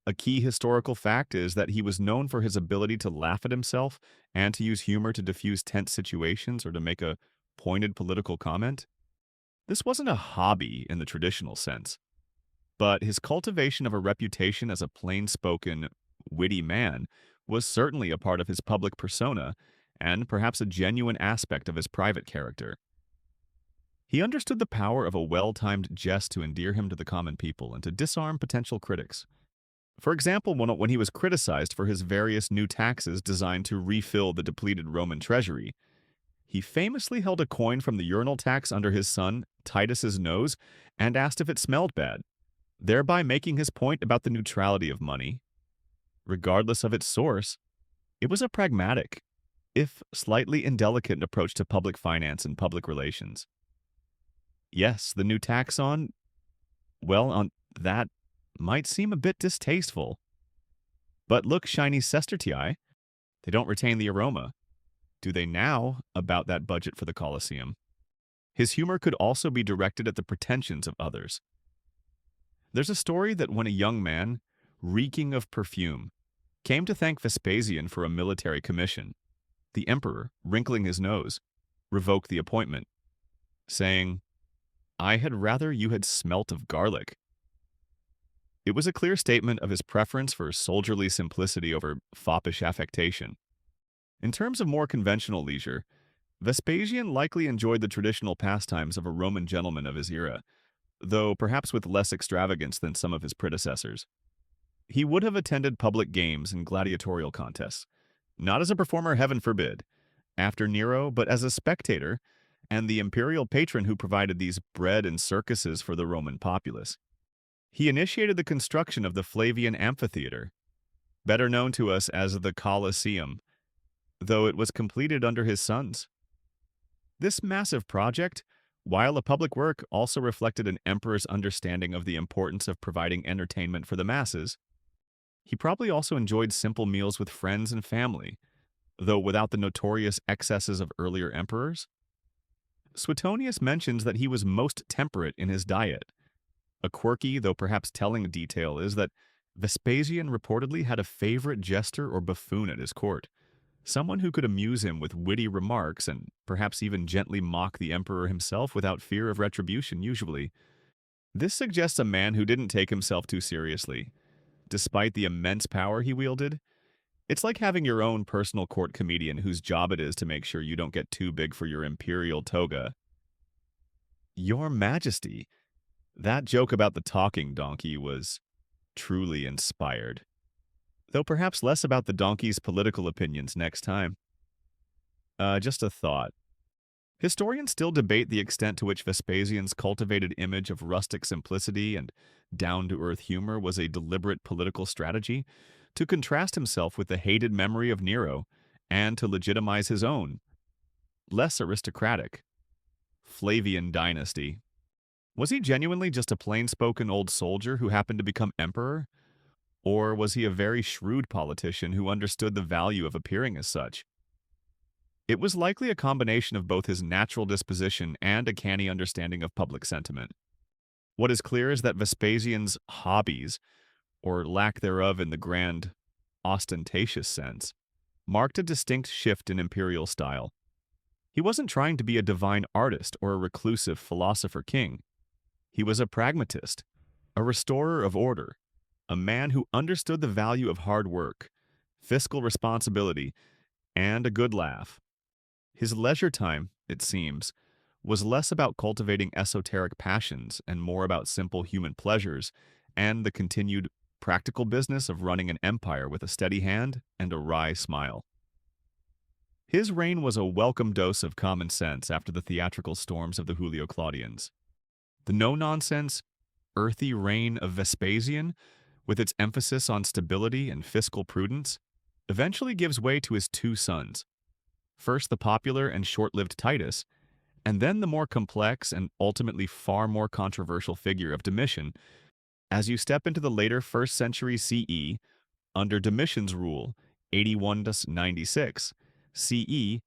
A key historical fact is that he was known for his ability to laugh at himself and to use humor to diffuse tense situations or to make a pointed political comment. This wasn't a hobby in the traditional sense, but his cultivation of a reputation as a plain-spoken, witty man was certainly a part of his public persona and perhaps a genuine aspect of his private character. He understood the power of a well-timed jest to endear him to the common people and to disarm potential critics. For example, when he was criticized for his various new taxes designed to refill the depleted Roman treasury, he famously held a coin from the urinal tax under his son Titus's nose and asked if it smelled bad, thereby making his point about the neutrality of money. Regardless of its source, it was a pragmatic, if slightly indelicate approach to public finance and public relations. Yes, the new tax on that might seem a bit distasteful. But look, shiny sestertii, they don't retain the aroma. Do they now about that budget for the Colosseum? His humor could also be directed at the pretensions of others. There's a story that when a young man, reeking of perfume, came to thank Vespasian for a military commission, the emperor, wrinkling his nose, revoked the appointment, saying, "I had rather you had smelt of garlic." It was a clear statement of his preference for soldierly simplicity over foppish affectation. In terms of more conventional leisure, Vespasian likely enjoyed the traditional pastimes of a Roman gentleman of his era, though perhaps with less extravagance than some of his predecessors. He would have attended public games and gladiatorial contests, not as a performer, heaven forbid, after Nero, but as a spectator and the imperial patron who provided these bread and circuses for the Roman populace. He initiated the construction of the Flavian Amphitheater, better known to us as the Colosseum, though it was completed under his sons. This massive project, while a public work, also reflected an emperor's understanding of the importance of providing entertainment for the masses. He probably also enjoyed simple meals with friends and family, though without the notorious excesses of earlier emperors. Suetonius mentions that he was most temperate in his diet. A quirky, though perhaps telling detail is that Vespasian reportedly had a favorite jester or buffoon at his court, someone who could amuse him with witty remarks and perhaps even gently mock the emperor himself without fear of retribution usually. This suggests a man who didn't take himself too seriously. Despite the immense power he wielded, it's like having your own personal court comedian whose job it is to make sure you don't get too big for your imperial toga. Your Majesty, that joke about the talking donkey was truly inspired. Though perhaps less about the donkey's political opinions next time. Just a thought. Historians still debate the extent to which Vespasian's cultivated image of rustic simplicity and down-to-earth humor was a deliberate political strategy to contrast himself with the hated memory of Nero and to legitimize his own, less aristocratic, Flavian dynasty. Was he genuinely just a plain-spoken old soldier who happened to become emperor? Or was he a very shrewd politician who understood the value of appearing as such? It was likely a combination of both his natural disposition and a canny understanding of public sentiment. What is clear is that Vespasian's hobbies, or lack thereof in the grand, ostentatious sense, marked a distinct shift in imperial style. He wasn't trying to be a divine artist or a reclusive philosopher king. He was a pragmatist, a restorer of order, a man who understood the value of hard work, fiscal responsibility, and a good laugh. His leisure time, it seems, was less about cultivating esoteric passions and more about simple human pleasures and the continued practical business of running an empire with a steady hand and a wry smile. His reign was a welcome dose of common sense after the theatrical storms of the Julio-Claudians. The no-nonsense, earthy reign of Vespasian, with its emphasis on stability and fiscal prudence, eventually gives way to his two sons. First the popular and short-lived Titus, and then the more complex and ultimately far more controversial figure of Domitian. As you step into the later 1st century CE, under Domitian's rule, 81 to 96 CE,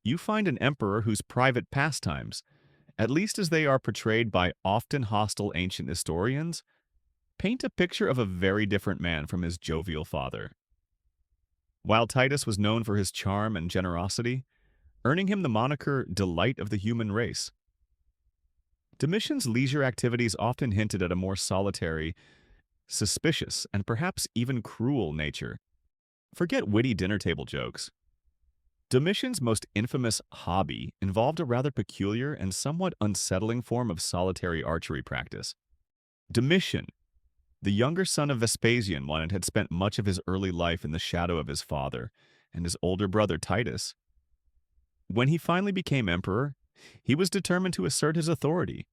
you find an emperor whose private pastimes, at least as they are portrayed by often hostile ancient historians, paint a picture of a very different man from his jovial father. While Titus was known for his charm and generosity, earning him the moniker delight of the human race, Domitian's leisure activities often hinted at a more solitary, suspicious, and perhaps even cruel nature. Forget witty dinner table jokes. Domitian's most infamous hobby involved a rather peculiar and somewhat unsettling form of solitary archery practice. Domitian, the younger son of Vespasian, had spent much of his early life in the shadow of his father and his older brother Titus. When he finally became emperor, he was determined to assert his authority,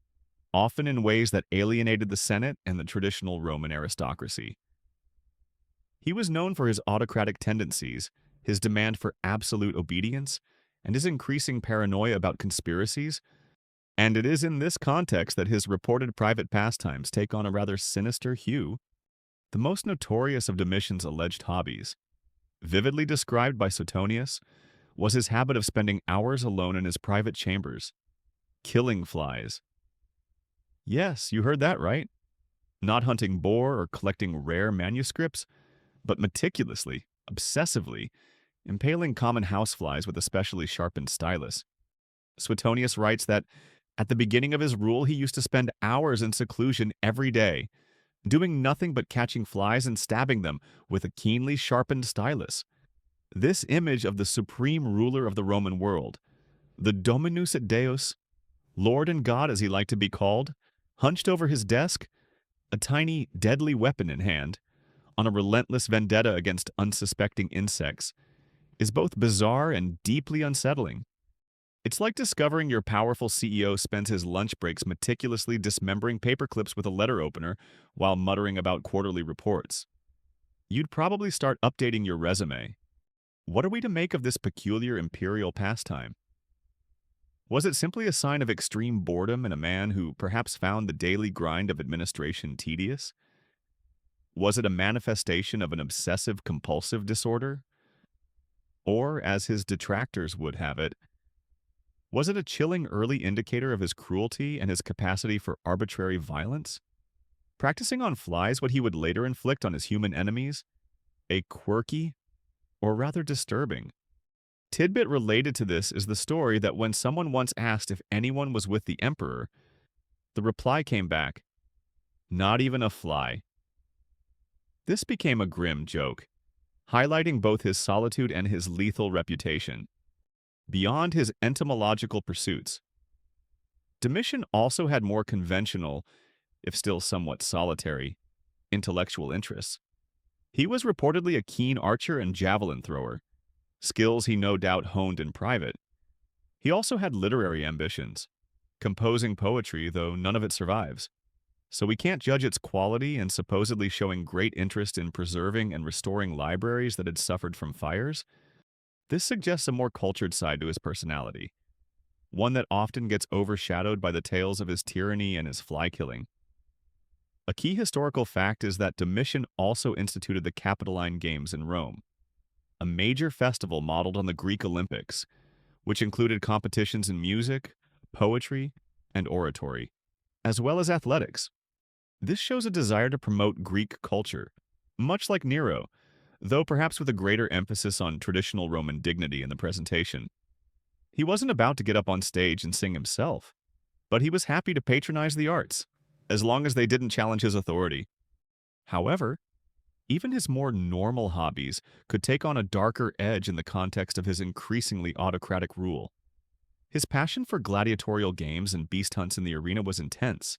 often in ways that alienated the Senate and the traditional Roman aristocracy. He was known for his autocratic tendencies, his demand for absolute obedience, and his increasing paranoia about conspiracies, and it is in this context that his reported private pastimes take on a rather sinister hue. The most notorious of Domitian's alleged hobbies, vividly described by Suetonius, was his habit of spending hours alone in his private chambers, killing flies. Yes, you heard that right. Not hunting boar or collecting rare manuscripts, but meticulously, obsessively, impaling common houseflies with a specially sharpened stylus. Suetonius writes that at the beginning of his rule, he used to spend hours in seclusion every day, doing nothing but catching flies and stabbing them with a keenly sharpened stylus. This image of the supreme ruler of the Roman world, the Dominus et Deus, Lord and God as he liked to be called, hunched over his desk, a tiny, deadly weapon in hand, on a relentless vendetta against unsuspecting insects, is both bizarre and deeply unsettling. It's like discovering your powerful CEO spends his lunch breaks meticulously dismembering paperclips with a letter opener while muttering about quarterly reports. You'd probably start updating your resume. What are we to make of this peculiar imperial pastime? Was it simply a sign of extreme boredom in a man who perhaps found the daily grind of administration tedious? Was it a manifestation of an obsessive-compulsive disorder? Or, as his detractors would have it, was it a chilling early indicator of his cruelty and his capacity for arbitrary violence? Practicing on flies what he would later inflict on his human enemies? A quirky, or rather disturbing, tidbit related to this is the story that when someone once asked if anyone was with the emperor, the reply came back, "Not even a fly." This became a grim joke, highlighting both his solitude and his lethal reputation. Beyond his entomological pursuits, Domitian also had more conventional, if still somewhat solitary, intellectual interests. He was reportedly a keen archer and javelin thrower, skills he no doubt honed in private. He also had literary ambitions, composing poetry, though none of it survives. So we can't judge its quality, and supposedly showing great interest in preserving and restoring libraries that had suffered from fires. This suggests a more cultured side to his personality, one that often gets overshadowed by the tales of his tyranny and his fly killing. A key historical fact is that Domitian also instituted the Capitoline Games in Rome, a major festival modeled on the Greek Olympics, which included competitions in music, poetry, and oratory, as well as athletics. This shows a desire to promote Greek culture, much like Nero, though perhaps with a greater emphasis on traditional Roman dignity in the presentation. He wasn't about to get up on stage and sing himself, but he was happy to patronize the arts, as long as they didn't challenge his authority. However, even his more normal hobbies could take on a darker edge in the context of his increasingly autocratic rule. His passion for gladiatorial games and beast hunts in the arena was intense,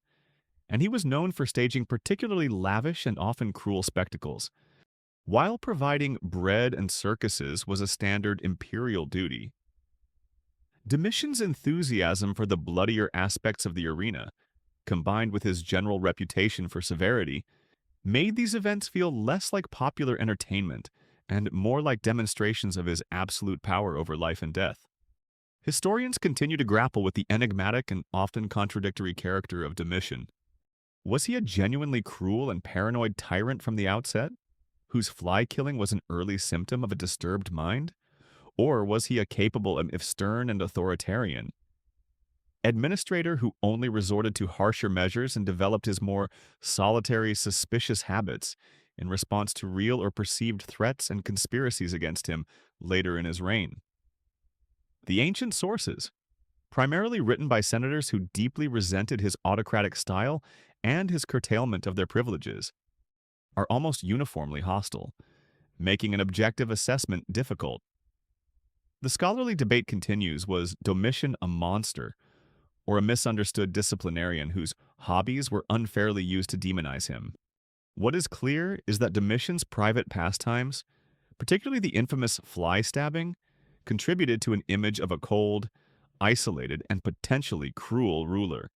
and he was known for staging particularly lavish and often cruel spectacles. While providing bread and circuses was a standard imperial duty, Domitian's enthusiasm for the bloodier aspects of the arena, combined with his general reputation for severity, made these events feel less like popular entertainment and more like demonstrations of his absolute power over life and death. Historians continue to grapple with the enigmatic and often contradictory character of Domitian. Was he a genuinely cruel and paranoid tyrant from the outset, whose fly killing was an early symptom of a disturbed mind? Or was he a capable, if stern and authoritarian administrator who only resorted to harsher measures and developed his more solitary, suspicious habits in response to real or perceived threats and conspiracies against him later in his reign? The ancient sources, primarily written by senators who deeply resented his autocratic style and his curtailment of their privileges, are almost uniformly hostile, making an objective assessment difficult. The scholarly debate continues: was Domitian a monster, or a misunderstood disciplinarian whose hobbies were unfairly used to demonize him? What is clear is that Domitian's private pastimes, particularly the infamous fly stabbing, contributed to an image of a cold, isolated, and potentially cruel ruler,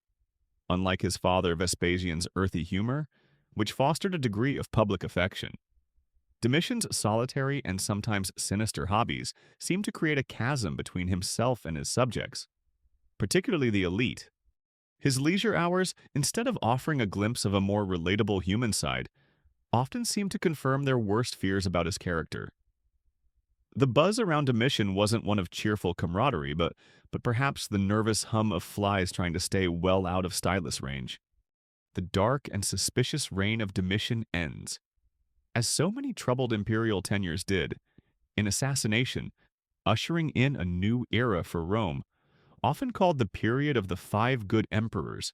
unlike his father Vespasian's earthy humor, which fostered a degree of public affection. Domitian's solitary and sometimes sinister hobbies seem to create a chasm between himself and his subjects, particularly the elite. His leisure hours, instead of offering a glimpse of a more relatable human side, often seem to confirm their worst fears about his character. The buzz around Domitian wasn't one of cheerful camaraderie, but perhaps the nervous hum of flies trying to stay well out of stylus range. The dark and suspicious reign of Domitian ends, as so many troubled imperial tenures did, in assassination, ushering in a new era for Rome, often called the period of the Five Good Emperors.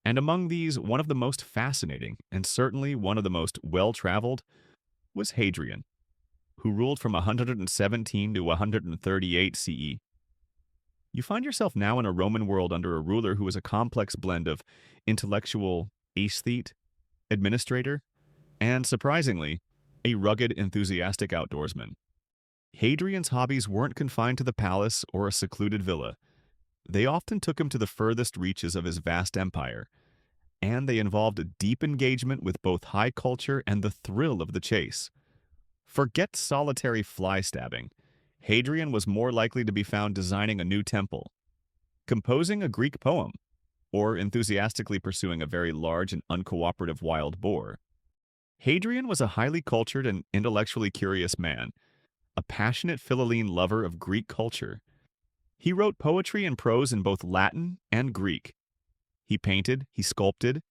And among these, one of the most fascinating, and certainly one of the most well-traveled, was Hadrian, who ruled from 117 to 138 CE. You find yourself now in a Roman world under a ruler who was a complex blend of intellectual aesthete, administrator, and, surprisingly, a rugged, enthusiastic outdoorsman. Hadrian's hobbies weren't confined to the palace or a secluded villa. They often took him to the furthest reaches of his vast empire, and they involved a deep engagement with both high culture and the thrill of the chase. Forget solitary fly stabbing. Hadrian was more likely to be found designing a new temple, composing a Greek poem, or enthusiastically pursuing a very large and uncooperative wild boar. Hadrian was a highly cultured and intellectually curious man, a passionate Philhellene lover of Greek culture. He wrote poetry and prose in both Latin and Greek. He painted, he sculpted,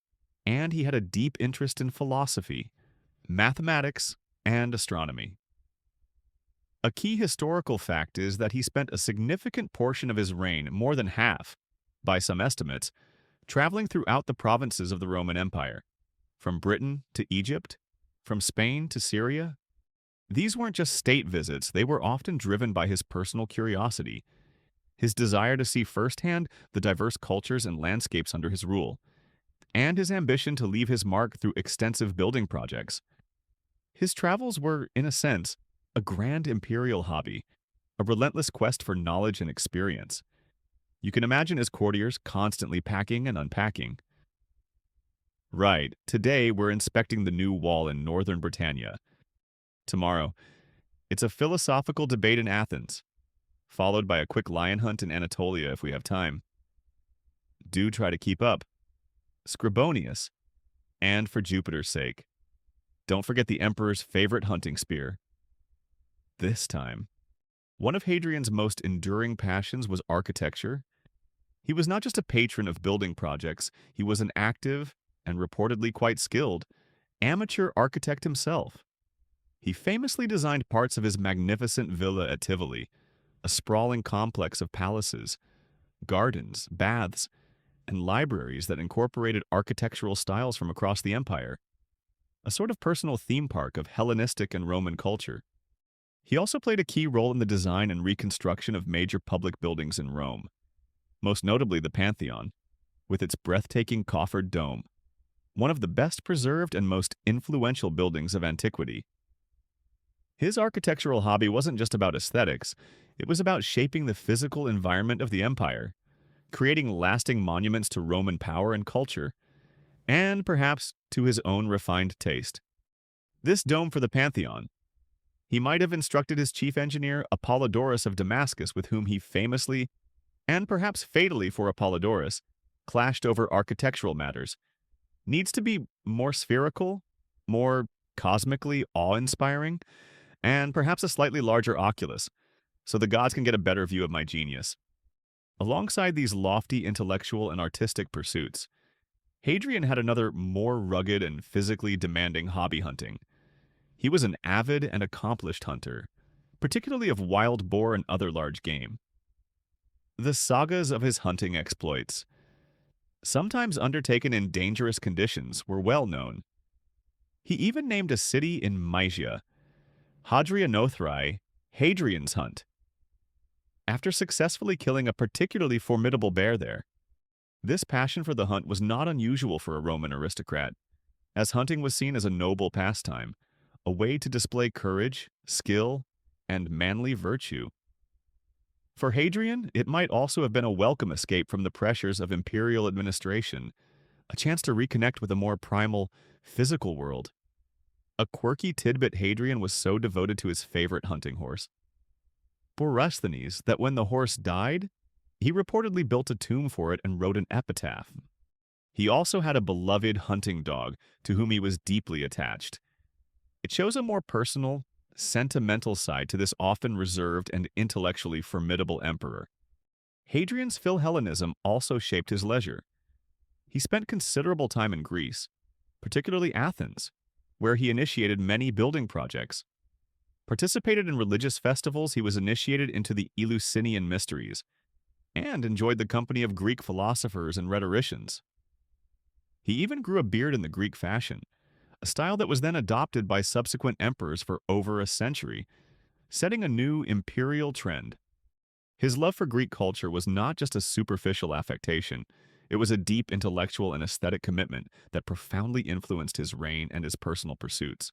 and he had a deep interest in philosophy, mathematics, and astronomy. A key historical fact is that he spent a significant portion of his reign, more than half, by some estimates, traveling throughout the provinces of the Roman Empire, from Britain to Egypt, from Spain to Syria. These weren't just state visits, they were often driven by his personal curiosity, his desire to see firsthand the diverse cultures and landscapes under his rule, and his ambition to leave his mark through extensive building projects. His travels were, in a sense, a grand imperial hobby, a relentless quest for knowledge and experience. You can imagine his courtiers constantly packing and unpacking. Right, today we're inspecting the new wall in northern Britannia. Tomorrow, it's a philosophical debate in Athens, followed by a quick lion hunt in Anatolia if we have time. Do try to keep up. Scribonius, and for Jupiter's sake, don't forget the emperor's favorite hunting spear. This time, One of Hadrian's most enduring passions was architecture. He was not just a patron of building projects, he was an active, and reportedly quite skilled, amateur architect himself. He famously designed parts of his magnificent villa at Tivoli, a sprawling complex of palaces, gardens, baths, and libraries that incorporated architectural styles from across the empire, a sort of personal theme park of Hellenistic and Roman culture. He also played a key role in the design and reconstruction of major public buildings in Rome, most notably the Pantheon, with its breathtaking coffered dome, one of the best preserved and most influential buildings of antiquity. His architectural hobby wasn't just about aesthetics, it was about shaping the physical environment of the empire, creating lasting monuments to Roman power and culture, and perhaps to his own refined taste. This dome for the Pantheon. He might have instructed his chief engineer, Apollodorus of Damascus, with whom he famously, and perhaps fatally for Apollodorus, clashed over architectural matters. Needs to be more spherical, more cosmically awe-inspiring, and perhaps a slightly larger oculus, so the gods can get a better view of my genius. Alongside these lofty intellectual and artistic pursuits, Hadrian had another more rugged and physically demanding hobby: hunting. He was an avid and accomplished hunter, particularly of wild boar and other large game. The sagas of his hunting exploits, sometimes undertaken in dangerous conditions, were well known. He even named a city in Mysia, Hadrianothrae, Hadrian's Hunt, after successfully killing a particularly formidable bear there. This passion for the hunt was not unusual for a Roman aristocrat, as hunting was seen as a noble pastime, a way to display courage, skill, and manly virtue. For Hadrian, it might also have been a welcome escape from the pressures of imperial administration, a chance to reconnect with a more primal, physical world. A quirky tidbit: Hadrian was so devoted to his favorite hunting horse, Borysthenes, that when the horse died, he reportedly built a tomb for it and wrote an epitaph. He also had a beloved hunting dog to whom he was deeply attached. It shows a more personal, sentimental side to this often reserved and intellectually formidable emperor. Hadrian's Philhellenism also shaped his leisure. He spent considerable time in Greece, particularly Athens, where he initiated many building projects. Participated in religious festivals, he was initiated into the Eleusinian mysteries, and enjoyed the company of Greek philosophers and rhetoricians. He even grew a beard in the Greek fashion, a style that was then adopted by subsequent emperors for over a century, setting a new imperial trend. His love for Greek culture was not just a superficial affectation, it was a deep intellectual and aesthetic commitment that profoundly influenced his reign and his personal pursuits.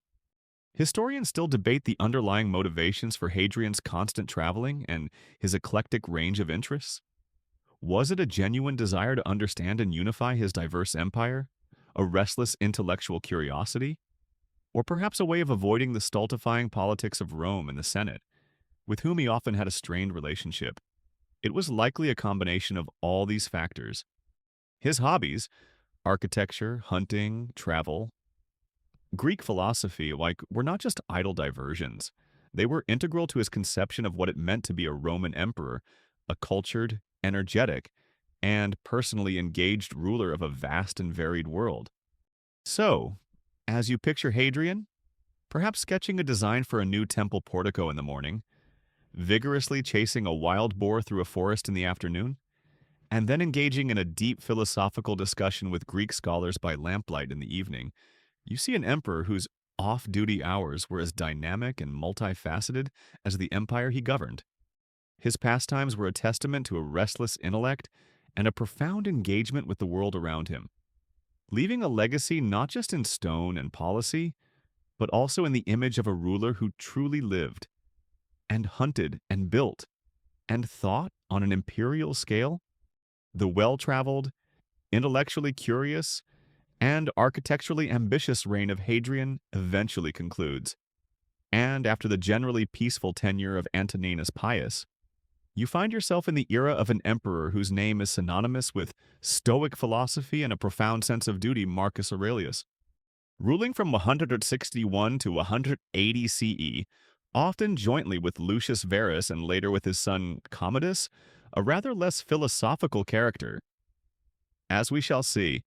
Historians still debate the underlying motivations for Hadrian's constant traveling and his eclectic range of interests. Was it a genuine desire to understand and unify his diverse empire? A restless intellectual curiosity? Or perhaps a way of avoiding the stultifying politics of Rome and the Senate, with whom he often had a strained relationship? It was likely a combination of all these factors. His hobbies, architecture, hunting, travel, Greek philosophy, were not just idle diversions. They were integral to his conception of what it meant to be a Roman emperor, a cultured, energetic, and personally engaged ruler of a vast and varied world. So, as you picture Hadrian, perhaps sketching a design for a new temple portico in the morning, vigorously chasing a wild boar through a forest in the afternoon, and then engaging in a deep philosophical discussion with Greek scholars by lamplight in the evening, you see an emperor whose off-duty hours were as dynamic and multifaceted as the empire he governed. His pastimes were a testament to a restless intellect and a profound engagement with the world around him, leaving a legacy not just in stone and policy, but also in the image of a ruler who truly lived, and hunted and built, and thought on an imperial scale. The well-traveled, intellectually curious, and architecturally ambitious reign of Hadrian eventually concludes, and after the generally peaceful tenure of Antoninus Pius, you find yourself in the era of an emperor whose name is synonymous with Stoic philosophy and a profound sense of duty, Marcus Aurelius. Ruling from 161 to 180 CE, often jointly with Lucius Verus and later with his son Commodus, a rather less philosophical character. As we shall see,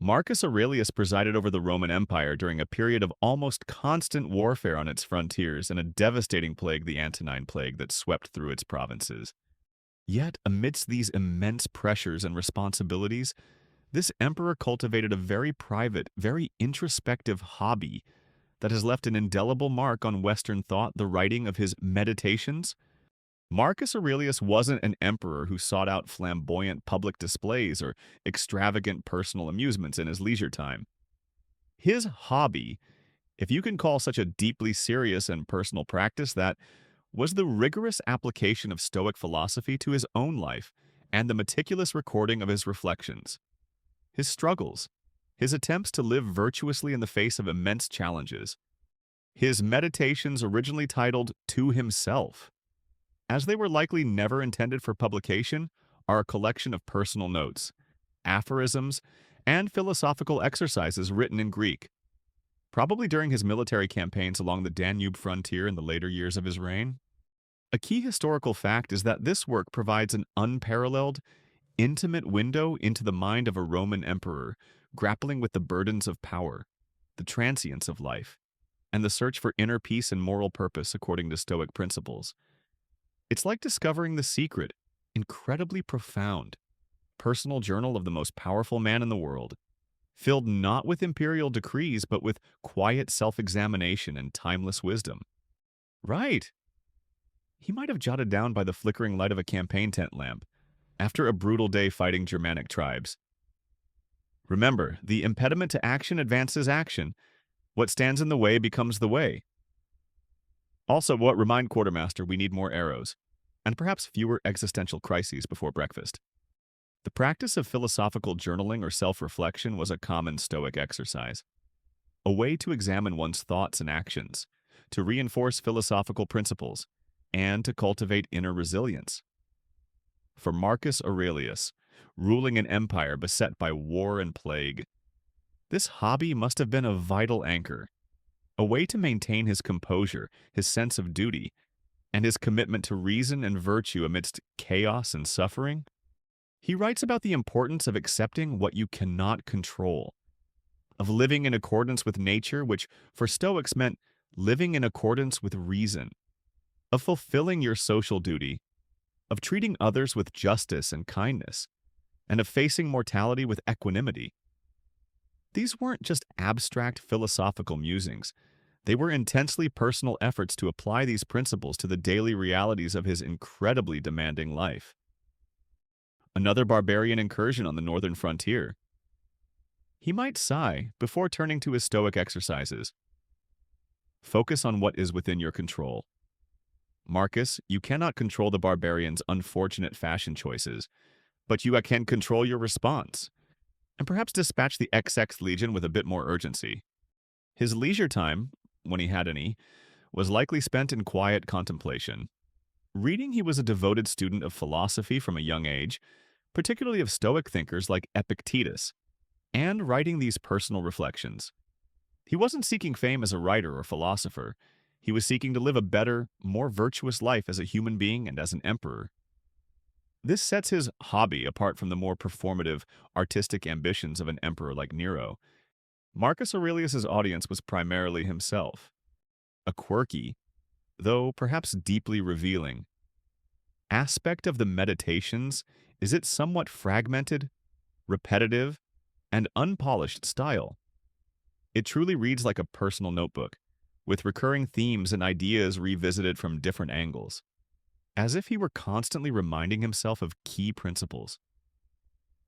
Marcus Aurelius presided over the Roman Empire during a period of almost constant warfare on its frontiers and a devastating plague, the Antonine Plague, that swept through its provinces. Yet, amidst these immense pressures and responsibilities, this emperor cultivated a very private, very introspective hobby that has left an indelible mark on Western thought, the writing of his Meditations. Marcus Aurelius wasn't an emperor who sought out flamboyant public displays or extravagant personal amusements in his leisure time. His hobby, if you can call such a deeply serious and personal practice that, was the rigorous application of Stoic philosophy to his own life and the meticulous recording of his reflections. His struggles, his attempts to live virtuously in the face of immense challenges. His Meditations, originally titled To Himself, as they were likely never intended for publication, are a collection of personal notes, aphorisms, and philosophical exercises written in Greek, probably during his military campaigns along the Danube frontier in the later years of his reign. A key historical fact is that this work provides an unparalleled, intimate window into the mind of a Roman emperor, grappling with the burdens of power, the transience of life, and the search for inner peace and moral purpose according to Stoic principles. It's like discovering the secret, incredibly profound, personal journal of the most powerful man in the world, filled not with imperial decrees but with quiet self-examination and timeless wisdom. Right. He might have jotted down by the flickering light of a campaign tent lamp, after a brutal day fighting Germanic tribes. Remember, the impediment to action advances action. What stands in the way becomes the way. Also, remind Quartermaster we need more arrows, and perhaps fewer existential crises before breakfast. The practice of philosophical journaling or self-reflection was a common Stoic exercise, a way to examine one's thoughts and actions, to reinforce philosophical principles, and to cultivate inner resilience. For Marcus Aurelius, ruling an empire beset by war and plague, this hobby must have been a vital anchor, a way to maintain his composure, his sense of duty, and his commitment to reason and virtue amidst chaos and suffering. He writes about the importance of accepting what you cannot control, of living in accordance with nature, which for Stoics meant living in accordance with reason, of fulfilling your social duty, of treating others with justice and kindness, and of facing mortality with equanimity. These weren't just abstract philosophical musings. They were intensely personal efforts to apply these principles to the daily realities of his incredibly demanding life. Another barbarian incursion on the northern frontier. He might sigh before turning to his Stoic exercises. Focus on what is within your control. Marcus, you cannot control the barbarian's unfortunate fashion choices, but you can control your response, and perhaps dispatch the XX Legion with a bit more urgency. His leisure time, when he had any, was likely spent in quiet contemplation. Reading, he was a devoted student of philosophy from a young age, particularly of Stoic thinkers like Epictetus, and writing these personal reflections. He wasn't seeking fame as a writer or philosopher. He was seeking to live a better, more virtuous life as a human being and as an emperor. This sets his hobby apart from the more performative, artistic ambitions of an emperor like Nero. Marcus Aurelius's audience was primarily himself, a quirky, though perhaps deeply revealing, aspect of the Meditations is its somewhat fragmented, repetitive, and unpolished style. It truly reads like a personal notebook, with recurring themes and ideas revisited from different angles, as if he were constantly reminding himself of key principles.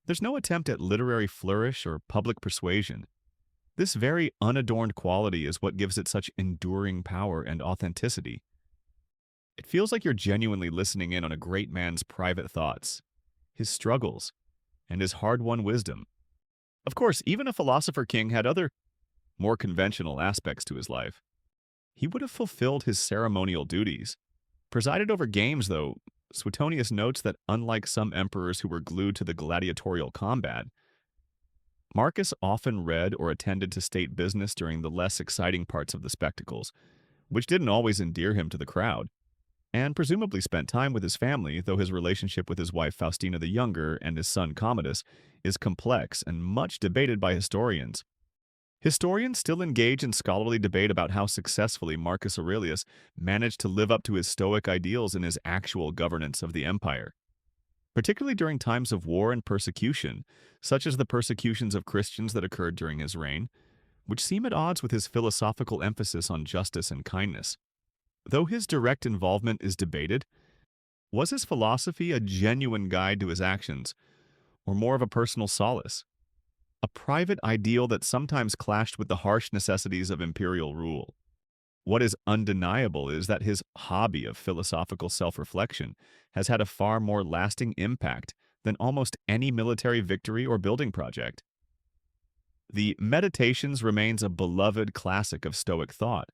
There's no attempt at literary flourish or public persuasion. This very unadorned quality is what gives it such enduring power and authenticity. It feels like you're genuinely listening in on a great man's private thoughts, his struggles, and his hard-won wisdom. Of course, even a philosopher king had other, more conventional aspects to his life. He would have fulfilled his ceremonial duties. Presided over games, though, Suetonius notes that unlike some emperors who were glued to the gladiatorial combat, Marcus often read or attended to state business during the less exciting parts of the spectacles, which didn't always endear him to the crowd, and presumably spent time with his family, though his relationship with his wife Faustina the Younger and his son Commodus is complex and much debated by historians. Historians still engage in scholarly debate about how successfully Marcus Aurelius managed to live up to his Stoic ideals in his actual governance of the empire, particularly during times of war and persecution, such as the persecutions of Christians that occurred during his reign, which seem at odds with his philosophical emphasis on justice and kindness. Though his direct involvement is debated, was his philosophy a genuine guide to his actions, or more of a personal solace? A private ideal that sometimes clashed with the harsh necessities of imperial rule. What is undeniable is that his hobby of philosophical self-reflection has had a far more lasting impact than almost any military victory or building project. The Meditations remains a beloved classic of Stoic thought,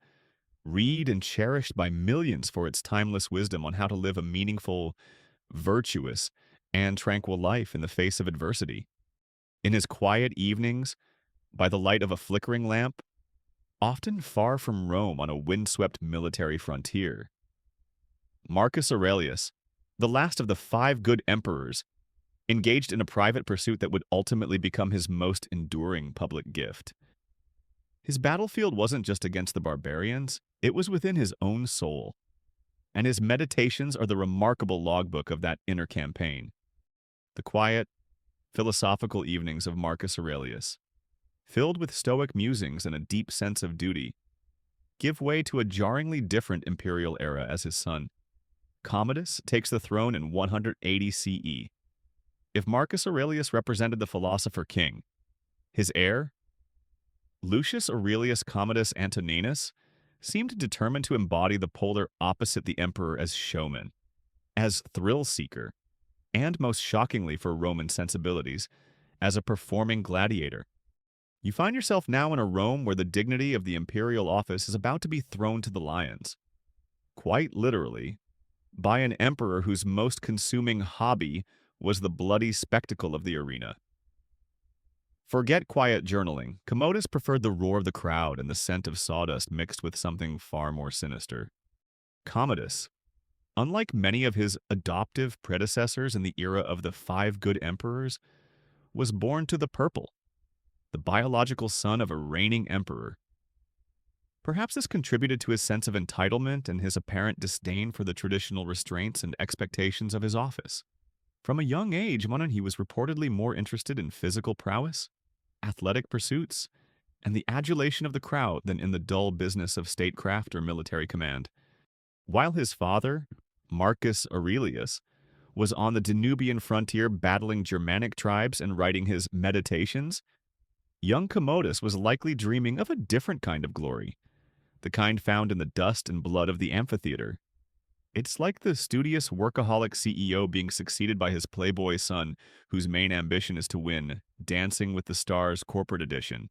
read and cherished by millions for its timeless wisdom on how to live a meaningful, virtuous, and tranquil life in the face of adversity. In his quiet evenings, by the light of a flickering lamp, often far from Rome on a windswept military frontier, Marcus Aurelius, the last of the 5 good emperors, engaged in a private pursuit that would ultimately become his most enduring public gift. His battlefield wasn't just against the barbarians, it was within his own soul, and his Meditations are the remarkable logbook of that inner campaign. The quiet, philosophical evenings of Marcus Aurelius, filled with Stoic musings and a deep sense of duty, give way to a jarringly different imperial era as his son, Commodus, takes the throne in 180 CE. If Marcus Aurelius represented the philosopher king, his heir, Lucius Aurelius Commodus Antoninus, seemed determined to embody the polar opposite the emperor as showman, as thrill-seeker, and most shockingly for Roman sensibilities, as a performing gladiator. You find yourself now in a Rome where the dignity of the imperial office is about to be thrown to the lions, quite literally, by an emperor whose most consuming hobby was the bloody spectacle of the arena. Forget quiet journaling. Commodus preferred the roar of the crowd and the scent of sawdust mixed with something far more sinister. Commodus, unlike many of his adoptive predecessors in the era of the 5 good emperors, was born to the purple, the biological son of a reigning emperor. Perhaps this contributed to his sense of entitlement and his apparent disdain for the traditional restraints and expectations of his office. From a young age, he was reportedly more interested in physical prowess, athletic pursuits, and the adulation of the crowd than in the dull business of statecraft or military command. While his father, Marcus Aurelius, was on the Danubian frontier battling Germanic tribes and writing his Meditations, young Commodus was likely dreaming of a different kind of glory, the kind found in the dust and blood of the amphitheater. It's like the studious workaholic CEO being succeeded by his playboy son, whose main ambition is to win Dancing with the Stars Corporate Edition.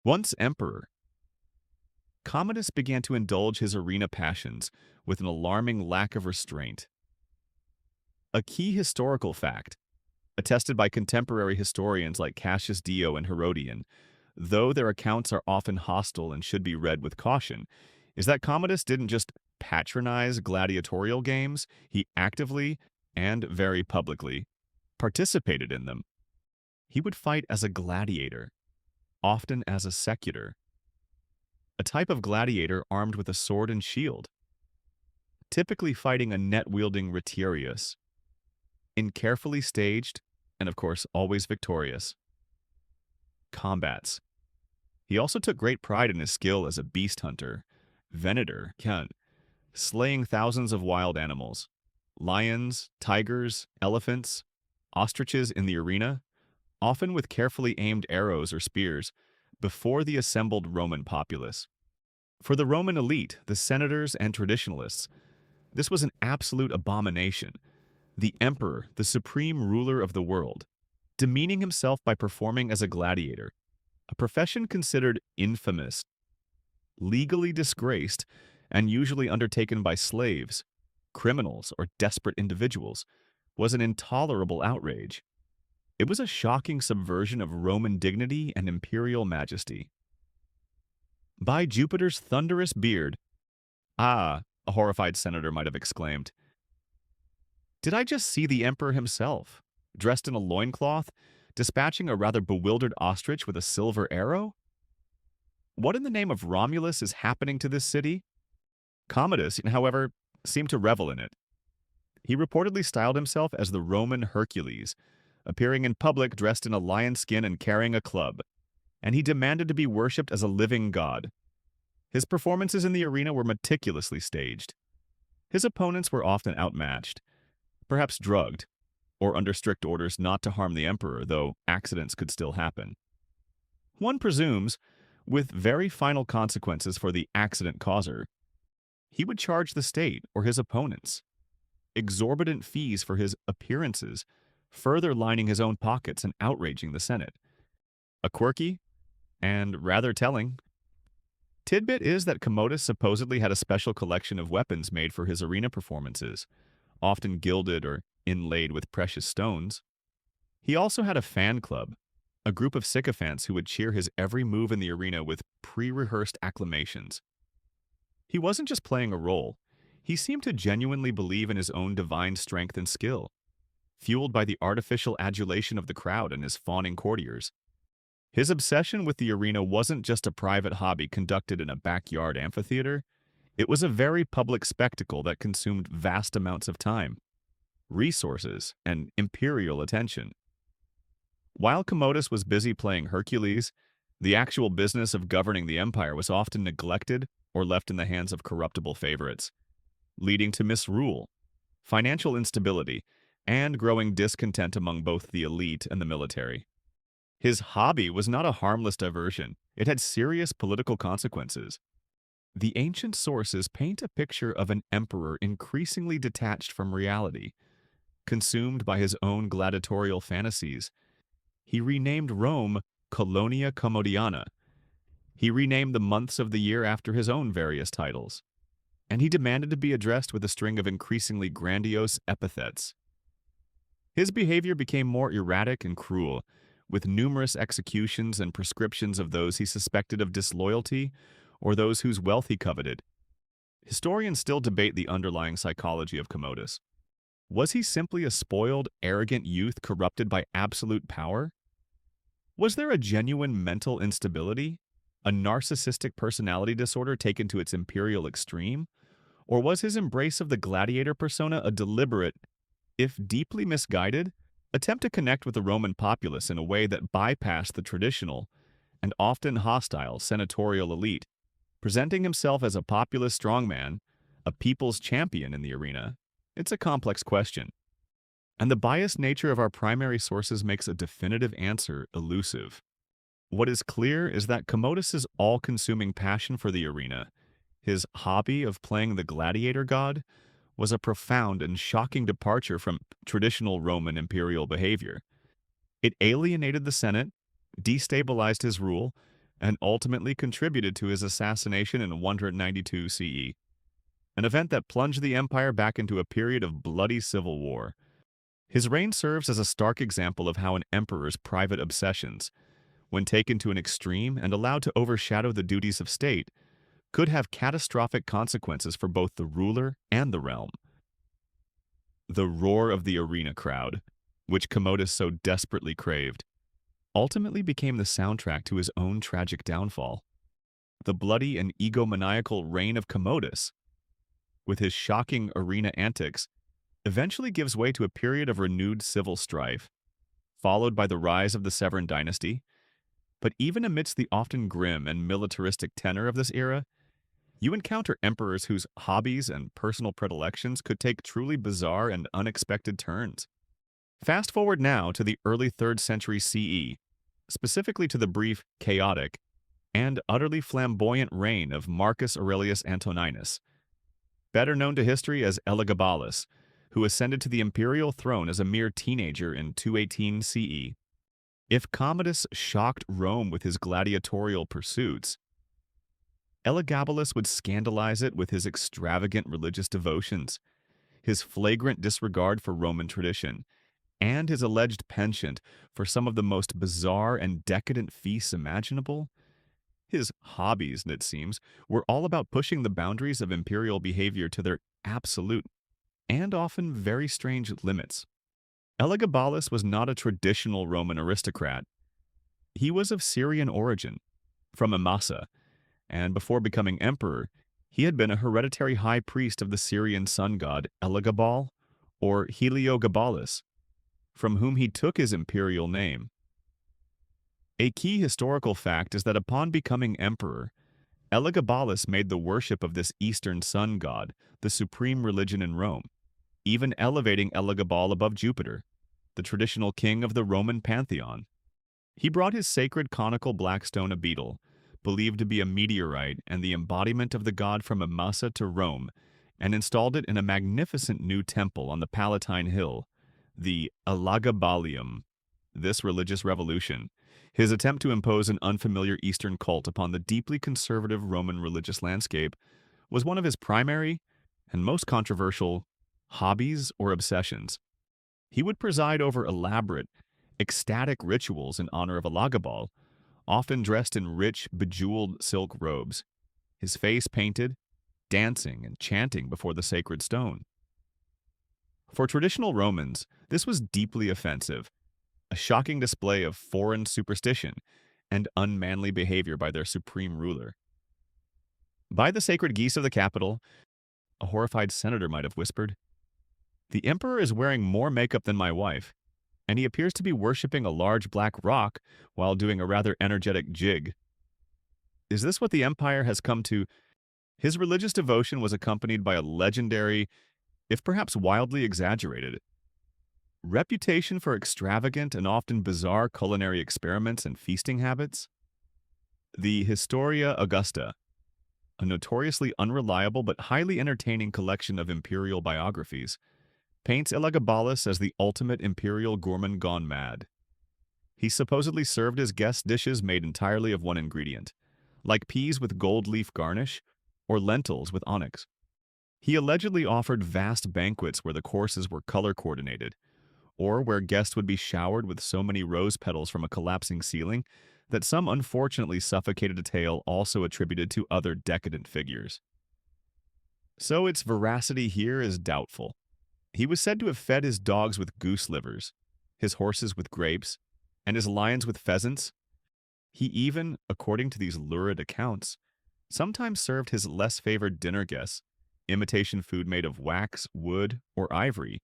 Once emperor, Commodus began to indulge his arena passions with an alarming lack of restraint. A key historical fact, attested by contemporary historians like Cassius Dio and Herodian, though their accounts are often hostile and should be read with caution, is that Commodus didn't just patronize gladiatorial games, he actively, and very publicly, participated in them. He would fight as a gladiator, often as a secutor, a type of gladiator armed with a sword and shield, typically fighting a net-wielding retiarius, in carefully staged, and of course always victorious, combats. He also took great pride in his skill as a beast hunter, venator, slaying thousands of wild animals, lions, tigers, elephants, ostriches in the arena, often with carefully aimed arrows or spears, before the assembled Roman populace. For the Roman elite, the senators and traditionalists, this was an absolute abomination. The emperor, the supreme ruler of the world, demeaning himself by performing as a gladiator, a profession considered infamous, legally disgraced, and usually undertaken by slaves, criminals, or desperate individuals, was an intolerable outrage. It was a shocking subversion of Roman dignity and imperial majesty. By Jupiter's thunderous beard, Ah, a horrified senator might have exclaimed. Did I just see the emperor himself, dressed in a loincloth, dispatching a rather bewildered ostrich with a silver arrow? What in the name of Romulus is happening to this city? Commodus, however, seemed to revel in it. He reportedly styled himself as the Roman Hercules, appearing in public dressed in a lion skin and carrying a club, and he demanded to be worshipped as a living god. His performances in the arena were meticulously staged. His opponents were often outmatched, perhaps drugged, or under strict orders not to harm the emperor, though accidents could still happen. One presumes, with very final consequences for the accident causer, he would charge the state or his opponents exorbitant fees for his appearances, further lining his own pockets and outraging the Senate. A quirky, and rather telling, tidbit is that Commodus supposedly had a special collection of weapons made for his arena performances, often gilded or inlaid with precious stones. He also had a fan club, a group of sycophants who would cheer his every move in the arena with pre-rehearsed acclamations. He wasn't just playing a role. He seemed to genuinely believe in his own divine strength and skill, fueled by the artificial adulation of the crowd and his fawning courtiers. His obsession with the arena wasn't just a private hobby conducted in a backyard amphitheater. It was a very public spectacle that consumed vast amounts of time, resources, and imperial attention. While Commodus was busy playing Hercules, the actual business of governing the empire was often neglected or left in the hands of corruptible favorites, leading to misrule, financial instability, and growing discontent among both the elite and the military. His hobby was not a harmless diversion. It had serious political consequences. The ancient sources paint a picture of an emperor increasingly detached from reality, consumed by his own gladiatorial fantasies. He renamed Rome Colonia Commodiana. He renamed the months of the year after his own various titles. And he demanded to be addressed with a string of increasingly grandiose epithets. His behavior became more erratic and cruel, with numerous executions and proscriptions of those he suspected of disloyalty or those whose wealth he coveted. Historians still debate the underlying psychology of Commodus. Was he simply a spoiled, arrogant youth corrupted by absolute power? Was there a genuine mental instability, a narcissistic personality disorder taken to its imperial extreme? Or was his embrace of the gladiator persona a deliberate, if deeply misguided, attempt to connect with the Roman populace in a way that bypassed the traditional and often hostile senatorial elite, presenting himself as a populist strongman, a people's champion in the arena? It's a complex question, and the biased nature of our primary sources makes a definitive answer elusive. What is clear is that Commodus's all-consuming passion for the arena, his hobby of playing the gladiator god, was a profound and shocking departure from traditional Roman imperial behavior. It alienated the Senate, destabilized his rule, and ultimately contributed to his assassination in 192 CE, an event that plunged the empire back into a period of bloody civil war. His reign serves as a stark example of how an emperor's private obsessions, when taken to an extreme and allowed to overshadow the duties of state, could have catastrophic consequences for both the ruler and the realm. The roar of the arena crowd, which Commodus so desperately craved, ultimately became the soundtrack to his own tragic downfall. The bloody and egomaniacal reign of Commodus, with his shocking arena antics, eventually gives way to a period of renewed civil strife, followed by the rise of the Severan dynasty. But even amidst the often grim and militaristic tenor of this era, you encounter emperors whose hobbies and personal predilections could take truly bizarre and unexpected turns. Fast forward now to the early 3rd century CE, specifically to the brief, chaotic, and utterly flamboyant reign of Marcus Aurelius Antoninus, better known to history as Elagabalus, who ascended to the imperial throne as a mere teenager in 218 CE. If Commodus shocked Rome with his gladiatorial pursuits, Elagabalus would scandalize it with his extravagant religious devotions, his flagrant disregard for Roman tradition, and his alleged penchant for some of the most bizarre and decadent feasts imaginable. His hobbies, it seems, were all about pushing the boundaries of imperial behavior to their absolute and often very strange limits. Elagabalus was not a traditional Roman aristocrat. He was of Syrian origin, from Amasa, and before becoming emperor, he had been a hereditary high priest of the Syrian sun god Elagabal, or Heliogabalus, from whom he took his imperial name. A key historical fact is that upon becoming emperor, Elagabalus made the worship of this eastern sun god the supreme religion in Rome, even elevating Elagabal above Jupiter, the traditional king of the Roman pantheon. He brought his sacred conical black stone, a beetle, believed to be a meteorite and the embodiment of the god, from Amasa to Rome, and installed it in a magnificent new temple on the Palatine Hill, the Elagabalium. This religious revolution, his attempt to impose an unfamiliar Eastern cult upon the deeply conservative Roman religious landscape, was one of his primary and most controversial hobbies or obsessions. He would preside over elaborate, ecstatic rituals in honor of Elagabal, often dressed in rich, bejeweled silk robes, his face painted, dancing and chanting before the sacred stone. For traditional Romans, this was deeply offensive, a shocking display of foreign superstition and unmanly behavior by their supreme ruler. "By the sacred geese of the Capitol," a horrified senator might have whispered, "the emperor is wearing more makeup than my wife, and he appears to be worshipping a large black rock while doing a rather energetic jig. Is this what the empire has come to?" His religious devotion was accompanied by a legendary, if perhaps wildly exaggerated, reputation for extravagant and often bizarre culinary experiments and feasting habits. The Historia Augusta, a notoriously unreliable but highly entertaining collection of imperial biographies, paints Elagabalus as the ultimate imperial gourmand gone mad. He supposedly served his guests dishes made entirely of one ingredient, like peas with gold leaf garnish or lentils with onyx. He allegedly offered vast banquets where the courses were color-coordinated, or where guests would be showered with so many rose petals from a collapsing ceiling that some unfortunately suffocated, a tale also attributed to other decadent figures. So its veracity here is doubtful. He was said to have fed his dogs with goose livers, his horses with grapes, and his lions with pheasants. He even, according to these lurid accounts, sometimes served his less favored dinner guests imitation food made of wax, wood, or ivory,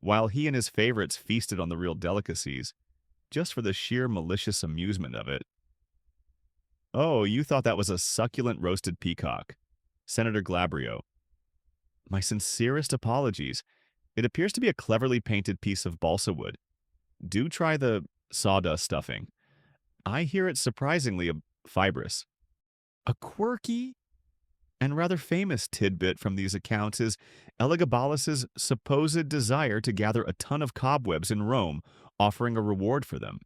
while he and his favorites feasted on the real delicacies, just for the sheer malicious amusement of it. "Oh, you thought that was a succulent roasted peacock." Senator Glabrio. "My sincerest apologies. It appears to be a cleverly painted piece of balsa wood. Do try the sawdust stuffing. I hear it's surprisingly fibrous." A quirky and rather famous tidbit from these accounts is Elagabalus's supposed desire to gather a ton of cobwebs in Rome, offering a reward for them,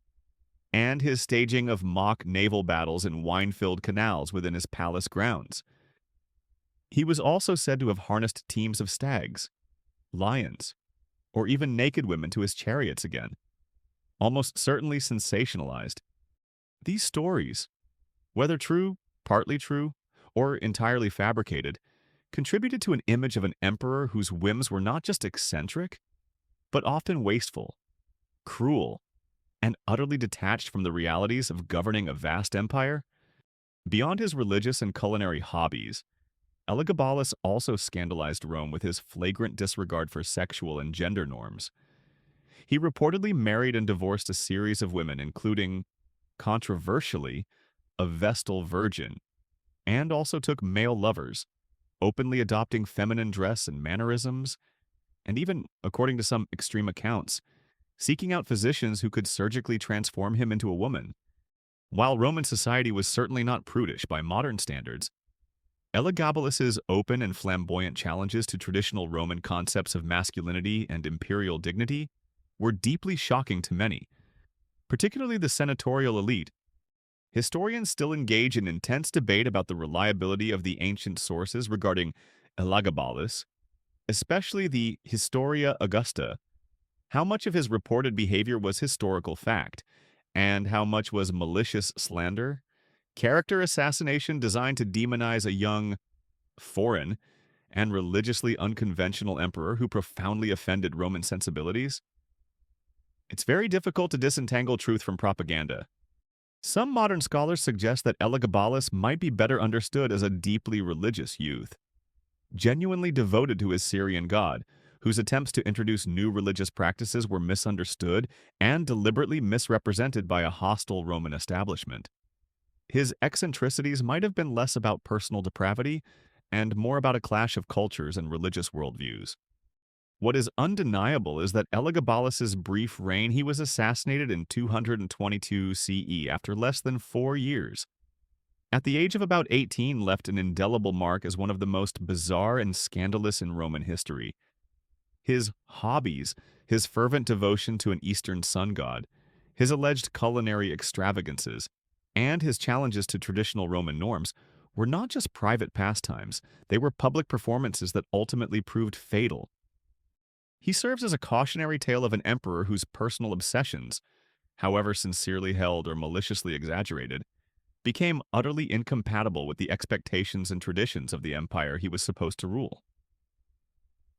and his staging of mock naval battles in wine-filled canals within his palace grounds. He was also said to have harnessed teams of stags, lions, or even naked women to his chariots again, almost certainly sensationalized. These stories, whether true, partly true, or entirely fabricated, contributed to an image of an emperor whose whims were not just eccentric, but often wasteful, cruel, and utterly detached from the realities of governing a vast empire. Beyond his religious and culinary hobbies, Elagabalus also scandalized Rome with his flagrant disregard for sexual and gender norms. He reportedly married and divorced a series of women, including, controversially, a Vestal virgin, and also took male lovers, openly adopting feminine dress and mannerisms, and even, according to some extreme accounts, seeking out physicians who could surgically transform him into a woman. While Roman society was certainly not prudish by modern standards, Elagabalus's open and flamboyant challenges to traditional Roman concepts of masculinity and imperial dignity were deeply shocking to many, particularly the senatorial elite. Historians still engage in intense debate about the reliability of the ancient sources regarding Elagabalus, especially the Historia Augusta. How much of his reported behavior was historical fact, and how much was malicious slander, Character assassination designed to demonize a young, foreign, and religiously unconventional emperor who profoundly offended Roman sensibilities? It's very difficult to disentangle truth from propaganda. Some modern scholars suggest that Elagabalus might be better understood as a deeply religious youth, genuinely devoted to his Syrian god, whose attempts to introduce new religious practices were misunderstood and deliberately misrepresented by a hostile Roman establishment. His eccentricities might have been less about personal depravity and more about a clash of cultures and religious worldviews. What is undeniable is that Elagabalus's brief reign, he was assassinated in 222 CE after less than 4 years. At the age of about 18, left an indelible mark as one of the most bizarre and scandalous in Roman history. His hobbies, his fervent devotion to an Eastern sun god, his alleged culinary extravagances, and his challenges to traditional Roman norms were not just private pastimes, they were public performances that ultimately proved fatal. He serves as a cautionary tale of an emperor whose personal obsessions, however sincerely held or maliciously exaggerated, became utterly incompatible with the expectations and traditions of the empire he was supposed to rule.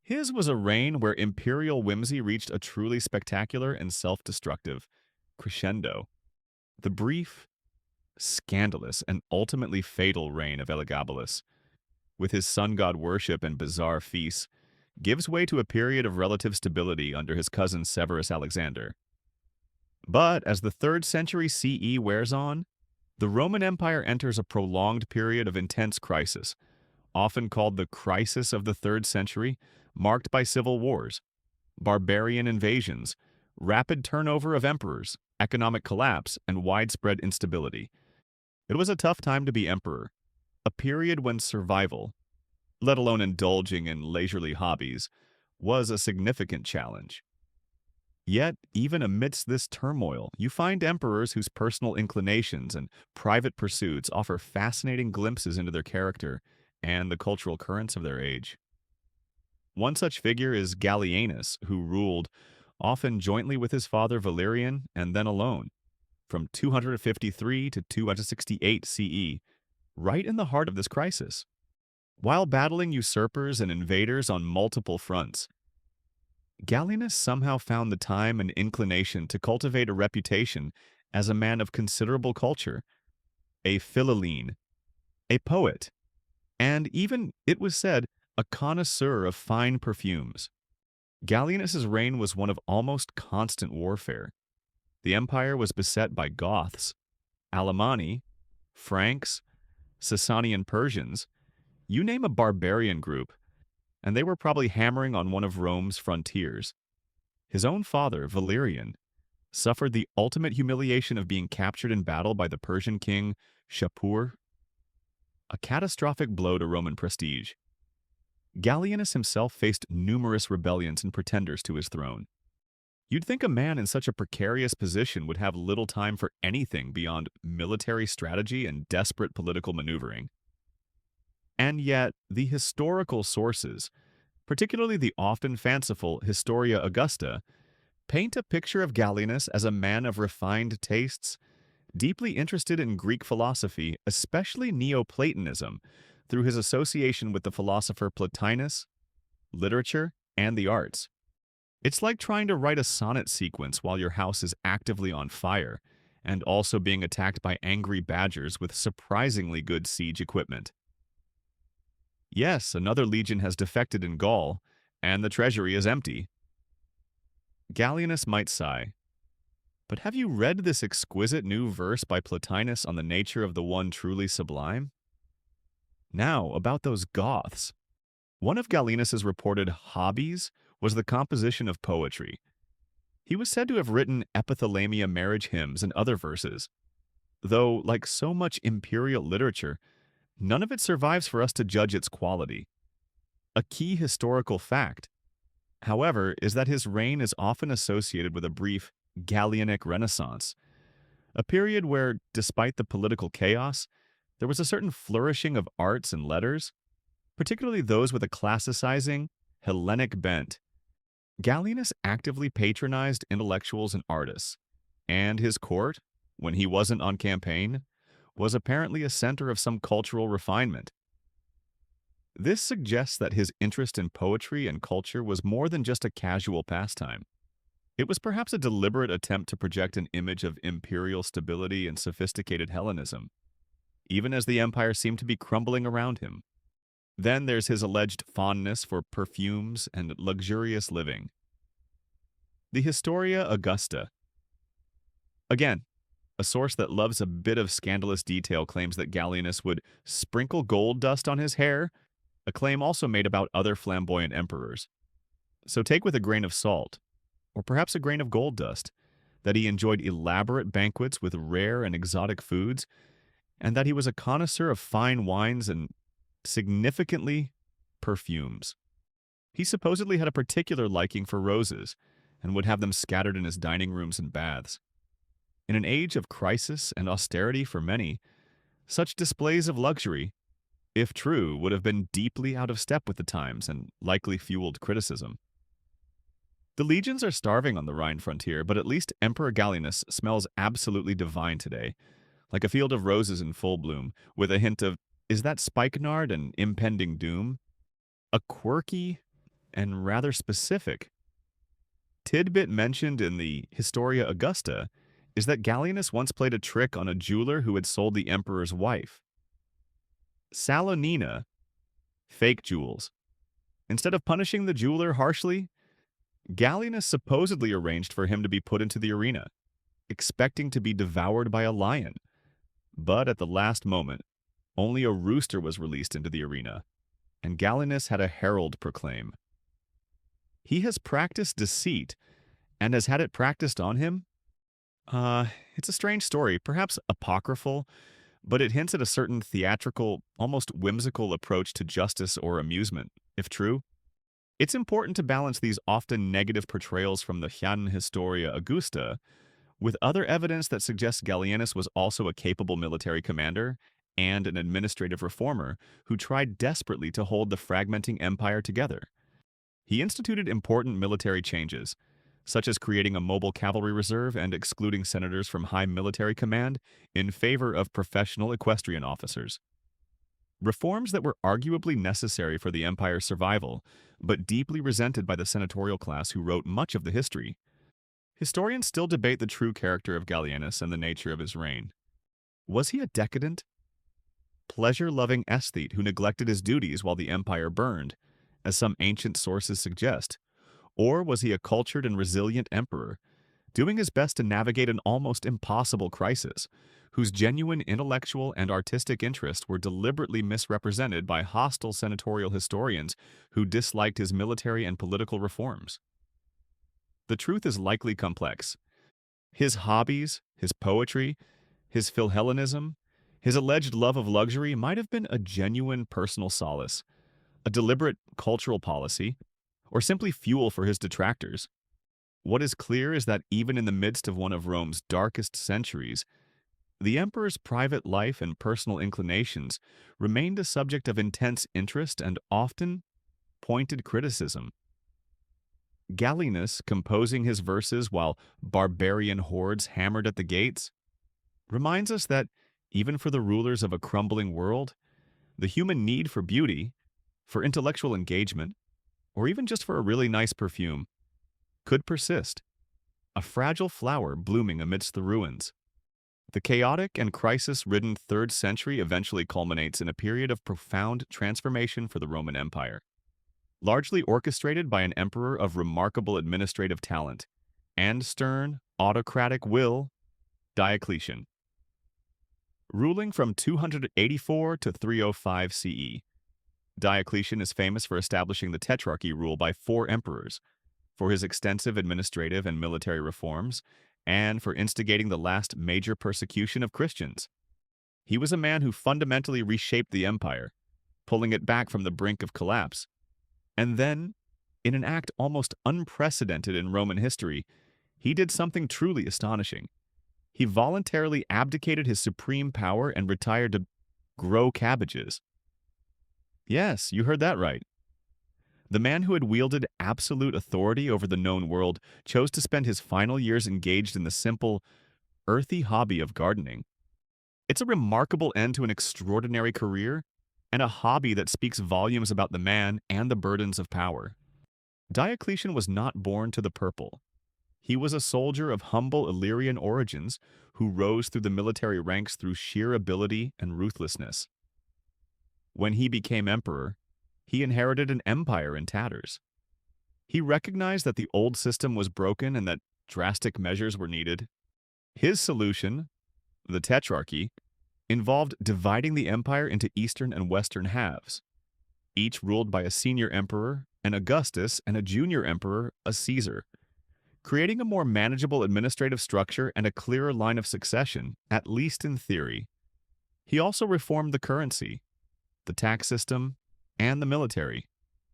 His was a reign where imperial whimsy reached a truly spectacular and self-destructive crescendo. The brief, scandalous, and ultimately fatal reign of Elagabalus, with his sun god worship and bizarre feasts, gives way to a period of relative stability under his cousin Severus Alexander. But as the 3rd century CE wears on, the Roman Empire enters a prolonged period of intense crisis, often called the Crisis of the 3rd century, marked by civil wars, barbarian invasions, rapid turnover of emperors, economic collapse, and widespread instability. It was a tough time to be emperor, a period when survival, let alone indulging in leisurely hobbies, was a significant challenge. Yet, even amidst this turmoil, you find emperors whose personal inclinations and private pursuits offer fascinating glimpses into their character and the cultural currents of their age. One such figure is Gallienus, who ruled, often jointly with his father Valerian and then alone, from 253 to 268 CE, right in the heart of this crisis. While battling usurpers and invaders on multiple fronts, Gallienus somehow found the time and inclination to cultivate a reputation as a man of considerable culture, a philhellene, a poet, and even, it was said, a connoisseur of fine perfumes. Gallienus's reign was one of almost constant warfare. The empire was beset by Goths, Alemanni, Franks, Sasanian Persians, you name a barbarian group, and they were probably hammering on one of Rome's frontiers. His own father, Valerian, suffered the ultimate humiliation of being captured in battle by the Persian king Shapur, a catastrophic blow to Roman prestige. Gallienus himself faced numerous rebellions and pretenders to his throne. You'd think a man in such a precarious position would have little time for anything beyond military strategy and desperate political maneuvering. And yet, the historical sources, particularly the often fanciful Historia Augusta, paint a picture of Gallienus as a man of refined tastes, deeply interested in Greek philosophy, especially Neoplatonism, through his association with the philosopher Plotinus, literature, and the arts. It's like trying to write a sonnet sequence while your house is actively on fire, and also being attacked by angry badgers with surprisingly good siege equipment. Yes, another legion has defected in Gaul, and the treasury is empty. Gallienus might sigh, but have you read this exquisite new verse by Plotinus on the nature of the one truly sublime? Now, about those Goths. One of Gallienus's reported hobbies was the composition of poetry. He was said to have written epithalamia marriage hymns and other verses, though, like so much imperial literature, none of it survives for us to judge its quality. A key historical fact, however, is that his reign is often associated with a brief Gallienic Renaissance, a period where, despite the political chaos, there was a certain flourishing of arts and letters, particularly those with a classicizing, Hellenic bent. Gallienus actively patronized intellectuals and artists, and his court, when he wasn't on campaign, was apparently a center of some cultural refinement. This suggests that his interest in poetry and culture was more than just a casual pastime. It was perhaps a deliberate attempt to project an image of imperial stability and sophisticated Hellenism, even as the empire seemed to be crumbling around him. Then there's his alleged fondness for perfumes and luxurious living. The Historia Augusta. Again, a source that loves a bit of scandalous detail claims that Gallienus would sprinkle gold dust on his hair, a claim also made about other flamboyant emperors. So take with a grain of salt, or perhaps a grain of gold dust, that he enjoyed elaborate banquets with rare and exotic foods, and that he was a connoisseur of fine wines and, significantly, perfumes. He supposedly had a particular liking for roses, and would have them scattered in his dining rooms and baths. In an age of crisis and austerity for many, such displays of luxury, if true, would have been deeply out of step with the times and likely fueled criticism. The legions are starving on the Rhine frontier, but at least Emperor Gallienus smells absolutely divine today, like a field of roses in full bloom, with a hint of, is that spikenard and impending doom? A quirky and rather specific tidbit mentioned in the Historia Augusta is that Gallienus once played a trick on a jeweler who had sold the emperor's wife. Salonina, fake jewels. Instead of punishing the jeweler harshly, Gallienus supposedly arranged for him to be put into the arena, expecting to be devoured by a lion. But at the last moment, only a rooster was released into the arena, and Gallienus had a herald proclaim, "He has practiced deceit, and has had it practiced on him." It's a strange story, perhaps apocryphal, but it hints at a certain theatrical, almost whimsical approach to justice or amusement, if true. It's important to balance these often negative portrayals from the Jan Historia Augusta with other evidence that suggests Gallienus was also a capable military commander and an administrative reformer who tried desperately to hold the fragmenting empire together. He instituted important military changes, such as creating a mobile cavalry reserve and excluding senators from high military command in favor of professional equestrian officers. Reforms that were arguably necessary for the empire's survival, but deeply resented by the senatorial class who wrote much of the history. Historians still debate the true character of Gallienus and the nature of his reign. Was he a decadent, pleasure-loving aesthete who neglected his duties while the empire burned, as some ancient sources suggest? Or was he a cultured and resilient emperor, doing his best to navigate an almost impossible crisis, whose genuine intellectual and artistic interests were deliberately misrepresented by hostile senatorial historians who disliked his military and political reforms? The truth is likely complex. His hobbies, his poetry, his Philhellenism, his alleged love of luxury might have been a genuine personal solace, a deliberate cultural policy, or simply fuel for his detractors. What is clear is that even in the midst of one of Rome's darkest centuries, the emperor's private life and personal inclinations remained a subject of intense interest and often pointed criticism. Gallienus, composing his verses while barbarian hordes hammered at the gates, reminds us that, even for the rulers of a crumbling world, the human need for beauty, for intellectual engagement, or even just for a really nice perfume, could persist, a fragile flower blooming amidst the ruins. The chaotic and crisis-ridden 3rd century eventually culminates in a period of profound transformation for the Roman Empire, largely orchestrated by an emperor of remarkable administrative talent and stern, autocratic will, Diocletian. Ruling from 284 to 305 CE, Diocletian is famous for establishing the tetrarchy rule by 4 emperors, for his extensive administrative and military reforms, and for instigating the last major persecution of Christians. He was a man who fundamentally reshaped the empire, pulling it back from the brink of collapse. And then, in an act almost unprecedented in Roman history, he did something truly astonishing. He voluntarily abdicated his supreme power and retired to grow cabbages. Yes, you heard that right. The man who had wielded absolute authority over the known world chose to spend his final years engaged in the simple, earthy hobby of gardening. It's a remarkable end to an extraordinary career and a hobby that speaks volumes about the man and the burdens of power. Diocletian was not born to the purple. He was a soldier of humble Illyrian origins who rose through the military ranks through sheer ability and ruthlessness. When he became emperor, he inherited an empire in tatters. He recognized that the old system was broken and that drastic measures were needed. His solution, the Tetrarchy, involved dividing the empire into eastern and western halves, each ruled by a senior emperor, an Augustus, and a junior emperor, a Caesar, creating a more manageable administrative structure and a clearer line of succession, at least in theory. He also reformed the currency, the tax system, and the military,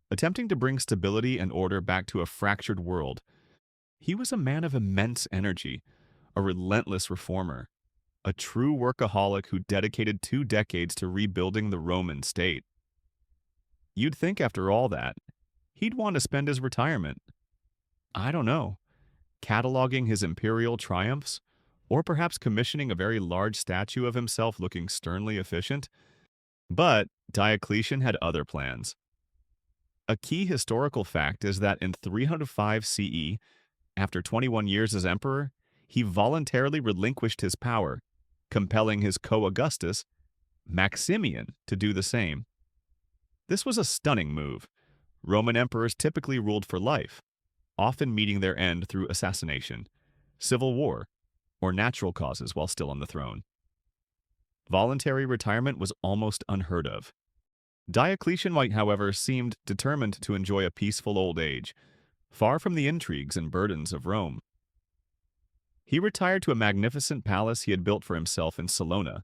attempting to bring stability and order back to a fractured world. He was a man of immense energy, a relentless reformer, a true workaholic who dedicated 2 decades to rebuilding the Roman state. You'd think after all that, he'd want to spend his retirement, I don't know, cataloging his imperial triumphs, or perhaps commissioning a very large statue of himself looking sternly efficient. But Diocletian had other plans. A key historical fact is that in 305 CE, after 21 years as emperor, he voluntarily relinquished his power, compelling his co-Augustus, Maximian, to do the same. This was a stunning move. Roman emperors typically ruled for life, often meeting their end through assassination, civil war, or natural causes while still on the throne. Voluntary retirement was almost unheard of. Diocletian, however, seemed determined to enjoy a peaceful old age, far from the intrigues and burdens of Rome. He retired to a magnificent palace he had built for himself in Salona,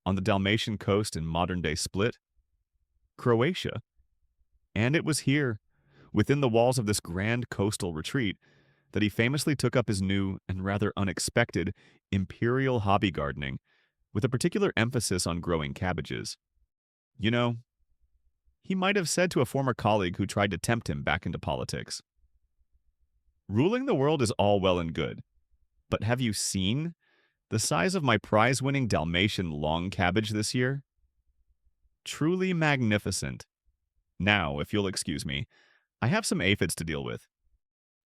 on the Dalmatian coast in modern-day Split, Croatia. And it was here, within the walls of this grand coastal retreat, that he famously took up his new and rather unexpected imperial hobby gardening, with a particular emphasis on growing cabbages. You know, he might have said to a former colleague who tried to tempt him back into politics, "Ruling the world is all well and good, but have you seen the size of my prize-winning Dalmatian long cabbage this year? Truly magnificent. Now, if you'll excuse me, I have some aphids to deal with."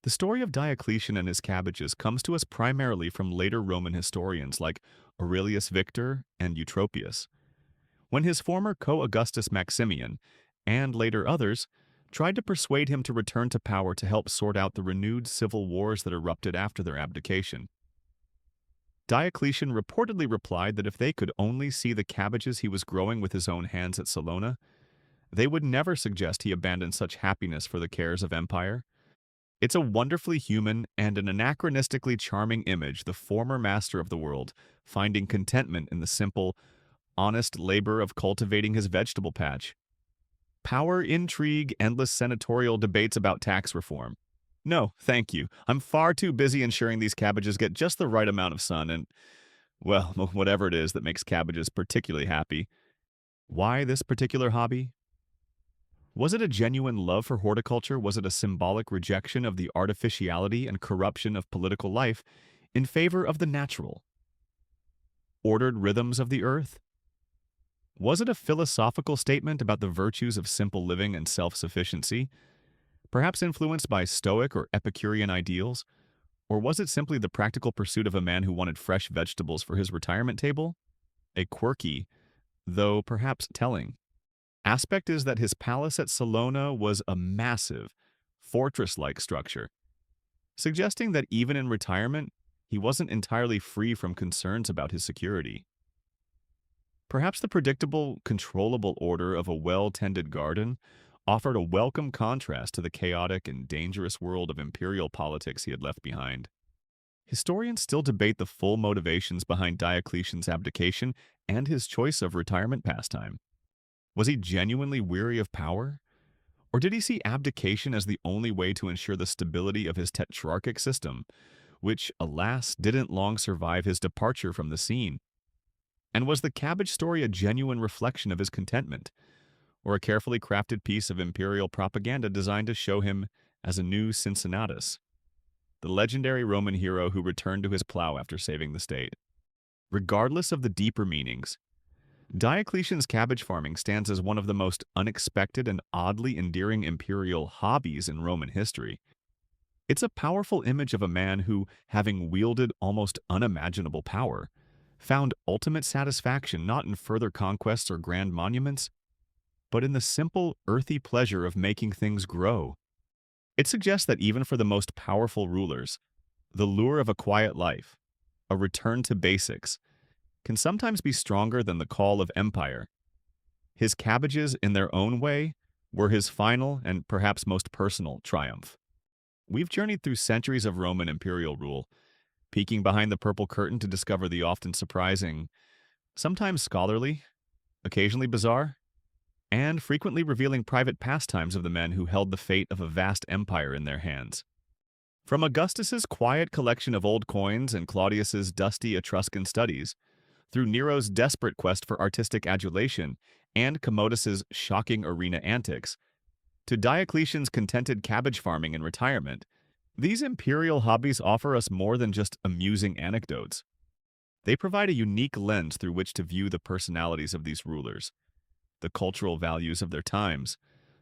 The story of Diocletian and his cabbages comes to us primarily from later Roman historians like Aurelius Victor and Eutropius, when his former co-Augustus Maximian, and later others, tried to persuade him to return to power to help sort out the renewed civil wars that erupted after their abdication. Diocletian reportedly replied that if they could only see the cabbages he was growing with his own hands at Salona, they would never suggest he abandon such happiness for the cares of empire. It's a wonderfully human and an anachronistically charming image, the former master of the world, finding contentment in the simple, honest labor of cultivating his vegetable patch. Power, intrigue, endless senatorial debates about tax reform. No, thank you. I'm far too busy ensuring these cabbages get just the right amount of sun and, well, whatever it is that makes cabbages particularly happy. Why this particular hobby? Was it a genuine love for horticulture? Was it a symbolic rejection of the artificiality and corruption of political life in favor of the natural, ordered rhythms of the earth? Was it a philosophical statement about the virtues of simple living and self-sufficiency, perhaps influenced by Stoic or Epicurean ideals? Or was it simply the practical pursuit of a man who wanted fresh vegetables for his retirement table? A quirky, though perhaps telling, aspect is that his palace at Salona was a massive, fortress-like structure, suggesting that even in retirement, he wasn't entirely free from concerns about his security. Perhaps the predictable, controllable order of a well-tended garden offered a welcome contrast to the chaotic and dangerous world of imperial politics he had left behind. Historians still debate the full motivations behind Diocletian's abdication and his choice of retirement pastime. Was he genuinely weary of power? Or did he see abdication as the only way to ensure the stability of his tetrarchic system, which, alas, didn't long survive his departure from the scene? And was the cabbage story a genuine reflection of his contentment, or a carefully crafted piece of imperial propaganda designed to show him as a new Cincinnatus, the legendary Roman hero who returned to his plow after saving the state? Regardless of the deeper meanings, Diocletian's cabbage farming stands as one of the most unexpected and oddly endearing imperial hobbies in Roman history. It's a powerful image of a man who, having wielded almost unimaginable power, found ultimate satisfaction not in further conquests or grand monuments, but in the simple, earthy pleasure of making things grow. It suggests that even for the most powerful rulers, the lure of a quiet life, a return to basics, can sometimes be stronger than the call of empire. His cabbages, in their own way, were his final and perhaps most personal triumph. We've journeyed through centuries of Roman imperial rule, peeking behind the purple curtain to discover the often surprising, sometimes scholarly, occasionally bizarre, and frequently revealing private pastimes of the men who held the fate of a vast empire in their hands. From Augustus's quiet collection of old coins and Claudius's dusty Etruscan studies, through Nero's desperate quest for artistic adulation and Commodus's shocking arena antics, to Diocletian's contented cabbage farming in retirement, these imperial hobbies offer us more than just amusing anecdotes. They provide a unique lens through which to view the personalities of these rulers, the cultural values of their times,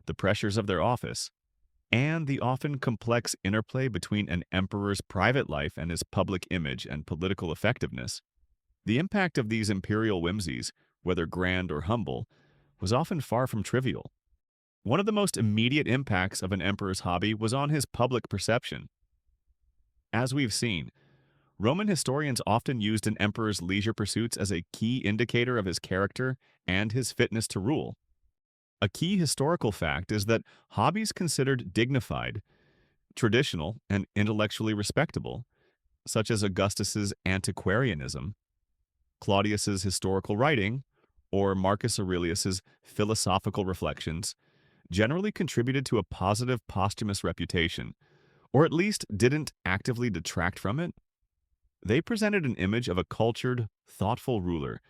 the pressures of their office, and the often complex interplay between an emperor's private life and his public image and political effectiveness. The impact of these imperial whimsies, whether grand or humble, was often far from trivial. One of the most immediate impacts of an emperor's hobby was on his public perception. As we've seen, Roman historians often used an emperor's leisure pursuits as a key indicator of his character and his fitness to rule. A key historical fact is that hobbies considered dignified, traditional, and intellectually respectable, such as Augustus's antiquarianism, Claudius's historical writing, or Marcus Aurelius's philosophical reflections, generally contributed to a positive posthumous reputation, or at least didn't actively detract from it. They presented an image of a cultured, thoughtful ruler,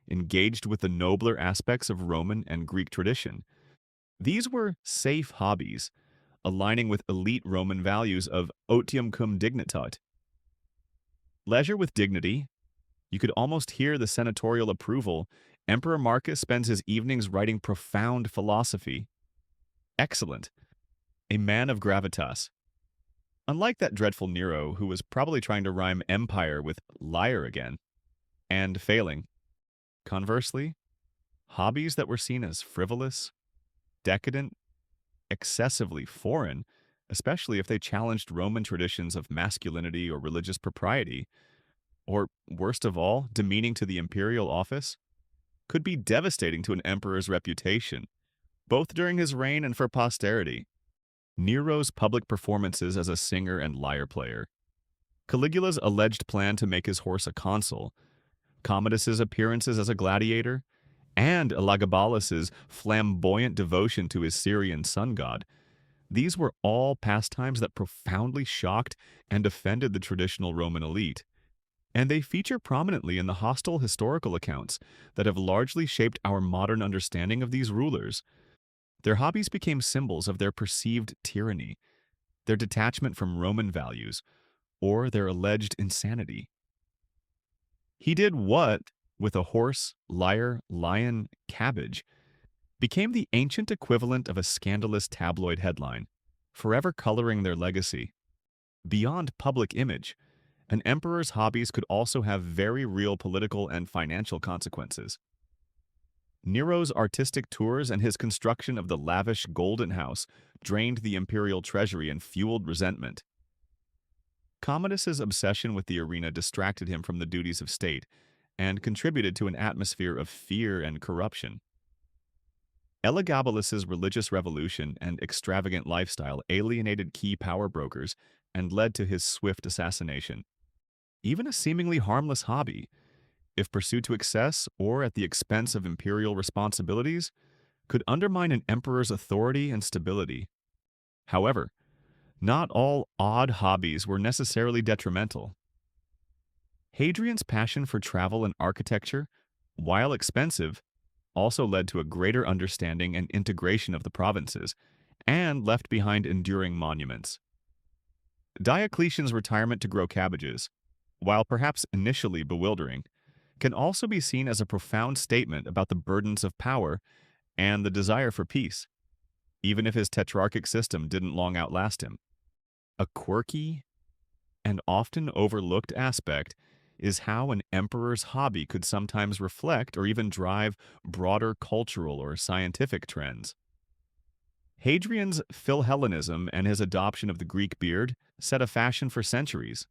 engaged with the nobler aspects of Roman and Greek tradition. These were safe hobbies, aligning with elite Roman values of otium cum dignitate. Leisure with dignity. You could almost hear the senatorial approval. Emperor Marcus spends his evenings writing profound philosophy. Excellent. A man of gravitas. Unlike that dreadful Nero, who was probably trying to rhyme empire with liar again, and failing. Conversely, hobbies that were seen as frivolous, decadent, excessively foreign, especially if they challenged Roman traditions of masculinity or religious propriety, or worst of all, demeaning to the imperial office, could be devastating to an emperor's reputation, both during his reign and for posterity. Nero's public performances as a singer and lyre player, Caligula's alleged plan to make his horse a consul, Commodus's appearances as a gladiator, and Elagabalus's flamboyant devotion to his Syrian sun god. These were all pastimes that profoundly shocked and offended the traditional Roman elite, and they feature prominently in the hostile historical accounts that have largely shaped our modern understanding of these rulers. Their hobbies became symbols of their perceived tyranny, their detachment from Roman values, or their alleged insanity. He did what, with a horse, lyre, lion, cabbage, became the ancient equivalent of a scandalous tabloid headline, forever coloring their legacy. Beyond public image, an emperor's hobbies could also have very real political and financial consequences. Nero's artistic tours and his construction of the lavish Golden House drained the imperial treasury and fueled resentment. Commodus's obsession with the arena distracted him from the duties of state and contributed to an atmosphere of fear and corruption. Elagabalus's religious revolution and extravagant lifestyle alienated key power brokers and led to his swift assassination. Even a seemingly harmless hobby, if pursued to excess or at the expense of imperial responsibilities, could undermine an emperor's authority and stability. However, not all odd hobbies were necessarily detrimental. Hadrian's passion for travel and architecture, while expensive, also led to a greater understanding and integration of the provinces, and left behind enduring monuments. Diocletian's retirement to grow cabbages, while perhaps initially bewildering, can also be seen as a profound statement about the burdens of power and the desire for peace, even if his tetrarchic system didn't long outlast him. A quirky and often overlooked aspect is how an emperor's hobby could sometimes reflect or even drive broader cultural or scientific trends. Hadrian's Philhellenism and his adoption of the Greek beard set a fashion for centuries.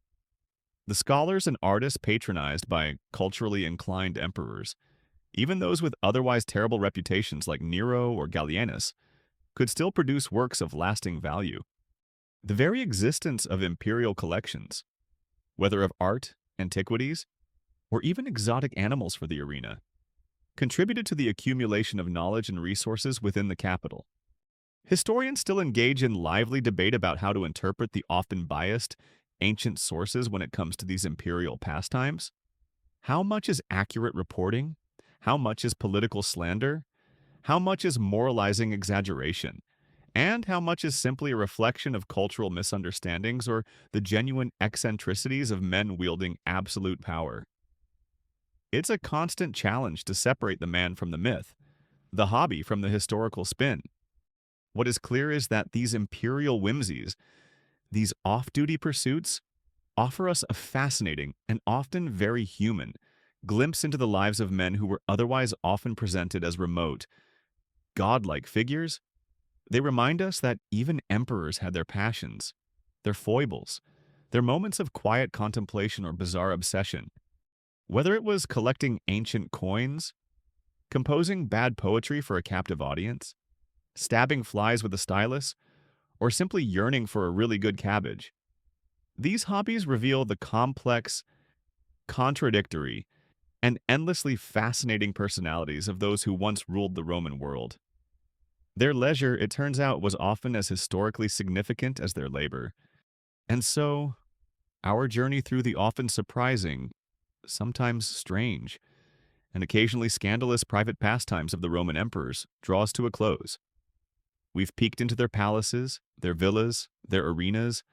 The scholars and artists patronized by culturally inclined emperors, even those with otherwise terrible reputations like Nero or Gallienus, could still produce works of lasting value. The very existence of imperial collections, whether of art, antiquities, or even exotic animals for the arena, contributed to the accumulation of knowledge and resources within the capital. Historians still engage in lively debate about how to interpret the often biased, ancient sources when it comes to these imperial pastimes. How much is accurate reporting? How much is political slander? How much is moralizing exaggeration? And how much is simply a reflection of cultural misunderstandings or the genuine eccentricities of men wielding absolute power? It's a constant challenge to separate the man from the myth, the hobby from the historical spin. What is clear is that these imperial whimsies, these off-duty pursuits, offer us a fascinating and often very human glimpse into the lives of men who were otherwise often presented as remote, godlike figures. They remind us that even emperors had their passions, their foibles, their moments of quiet contemplation or bizarre obsession. Whether it was collecting ancient coins, composing bad poetry for a captive audience, stabbing flies with a stylus, or simply yearning for a really good cabbage, these hobbies reveal the complex, contradictory, and endlessly fascinating personalities of those who once ruled the Roman world. Their leisure, it turns out, was often as historically significant as their labor. And so, our journey through the often surprising, sometimes strange, and occasionally scandalous private pastimes of the Roman emperors draws to a close. We've peeked into their palaces, their villas, their arenas,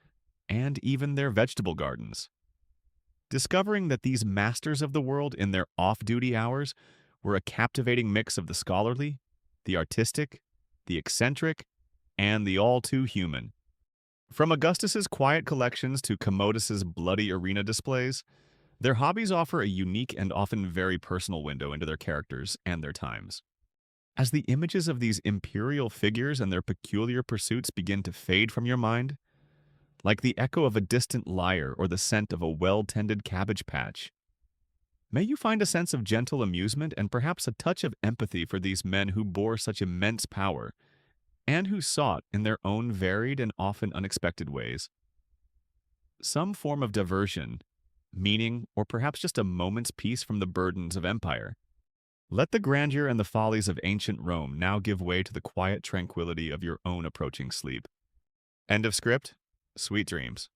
and even their vegetable gardens, discovering that these masters of the world in their off-duty hours were a captivating mix of the scholarly, the artistic, the eccentric, and the all-too-human. From Augustus's quiet collections to Commodus's bloody arena displays, their hobbies offer a unique and often very personal window into their characters and their times. As the images of these imperial figures and their peculiar pursuits begin to fade from your mind, like the echo of a distant lyre or the scent of a well-tended cabbage patch, may you find a sense of gentle amusement and perhaps a touch of empathy for these men who bore such immense power and who sought, in their own varied and often unexpected ways, some form of diversion, meaning, or perhaps just a moment's peace from the burdens of empire. Let the grandeur and the follies of ancient Rome now give way to the quiet tranquility of your own approaching sleep. End of script. Sweet dreams.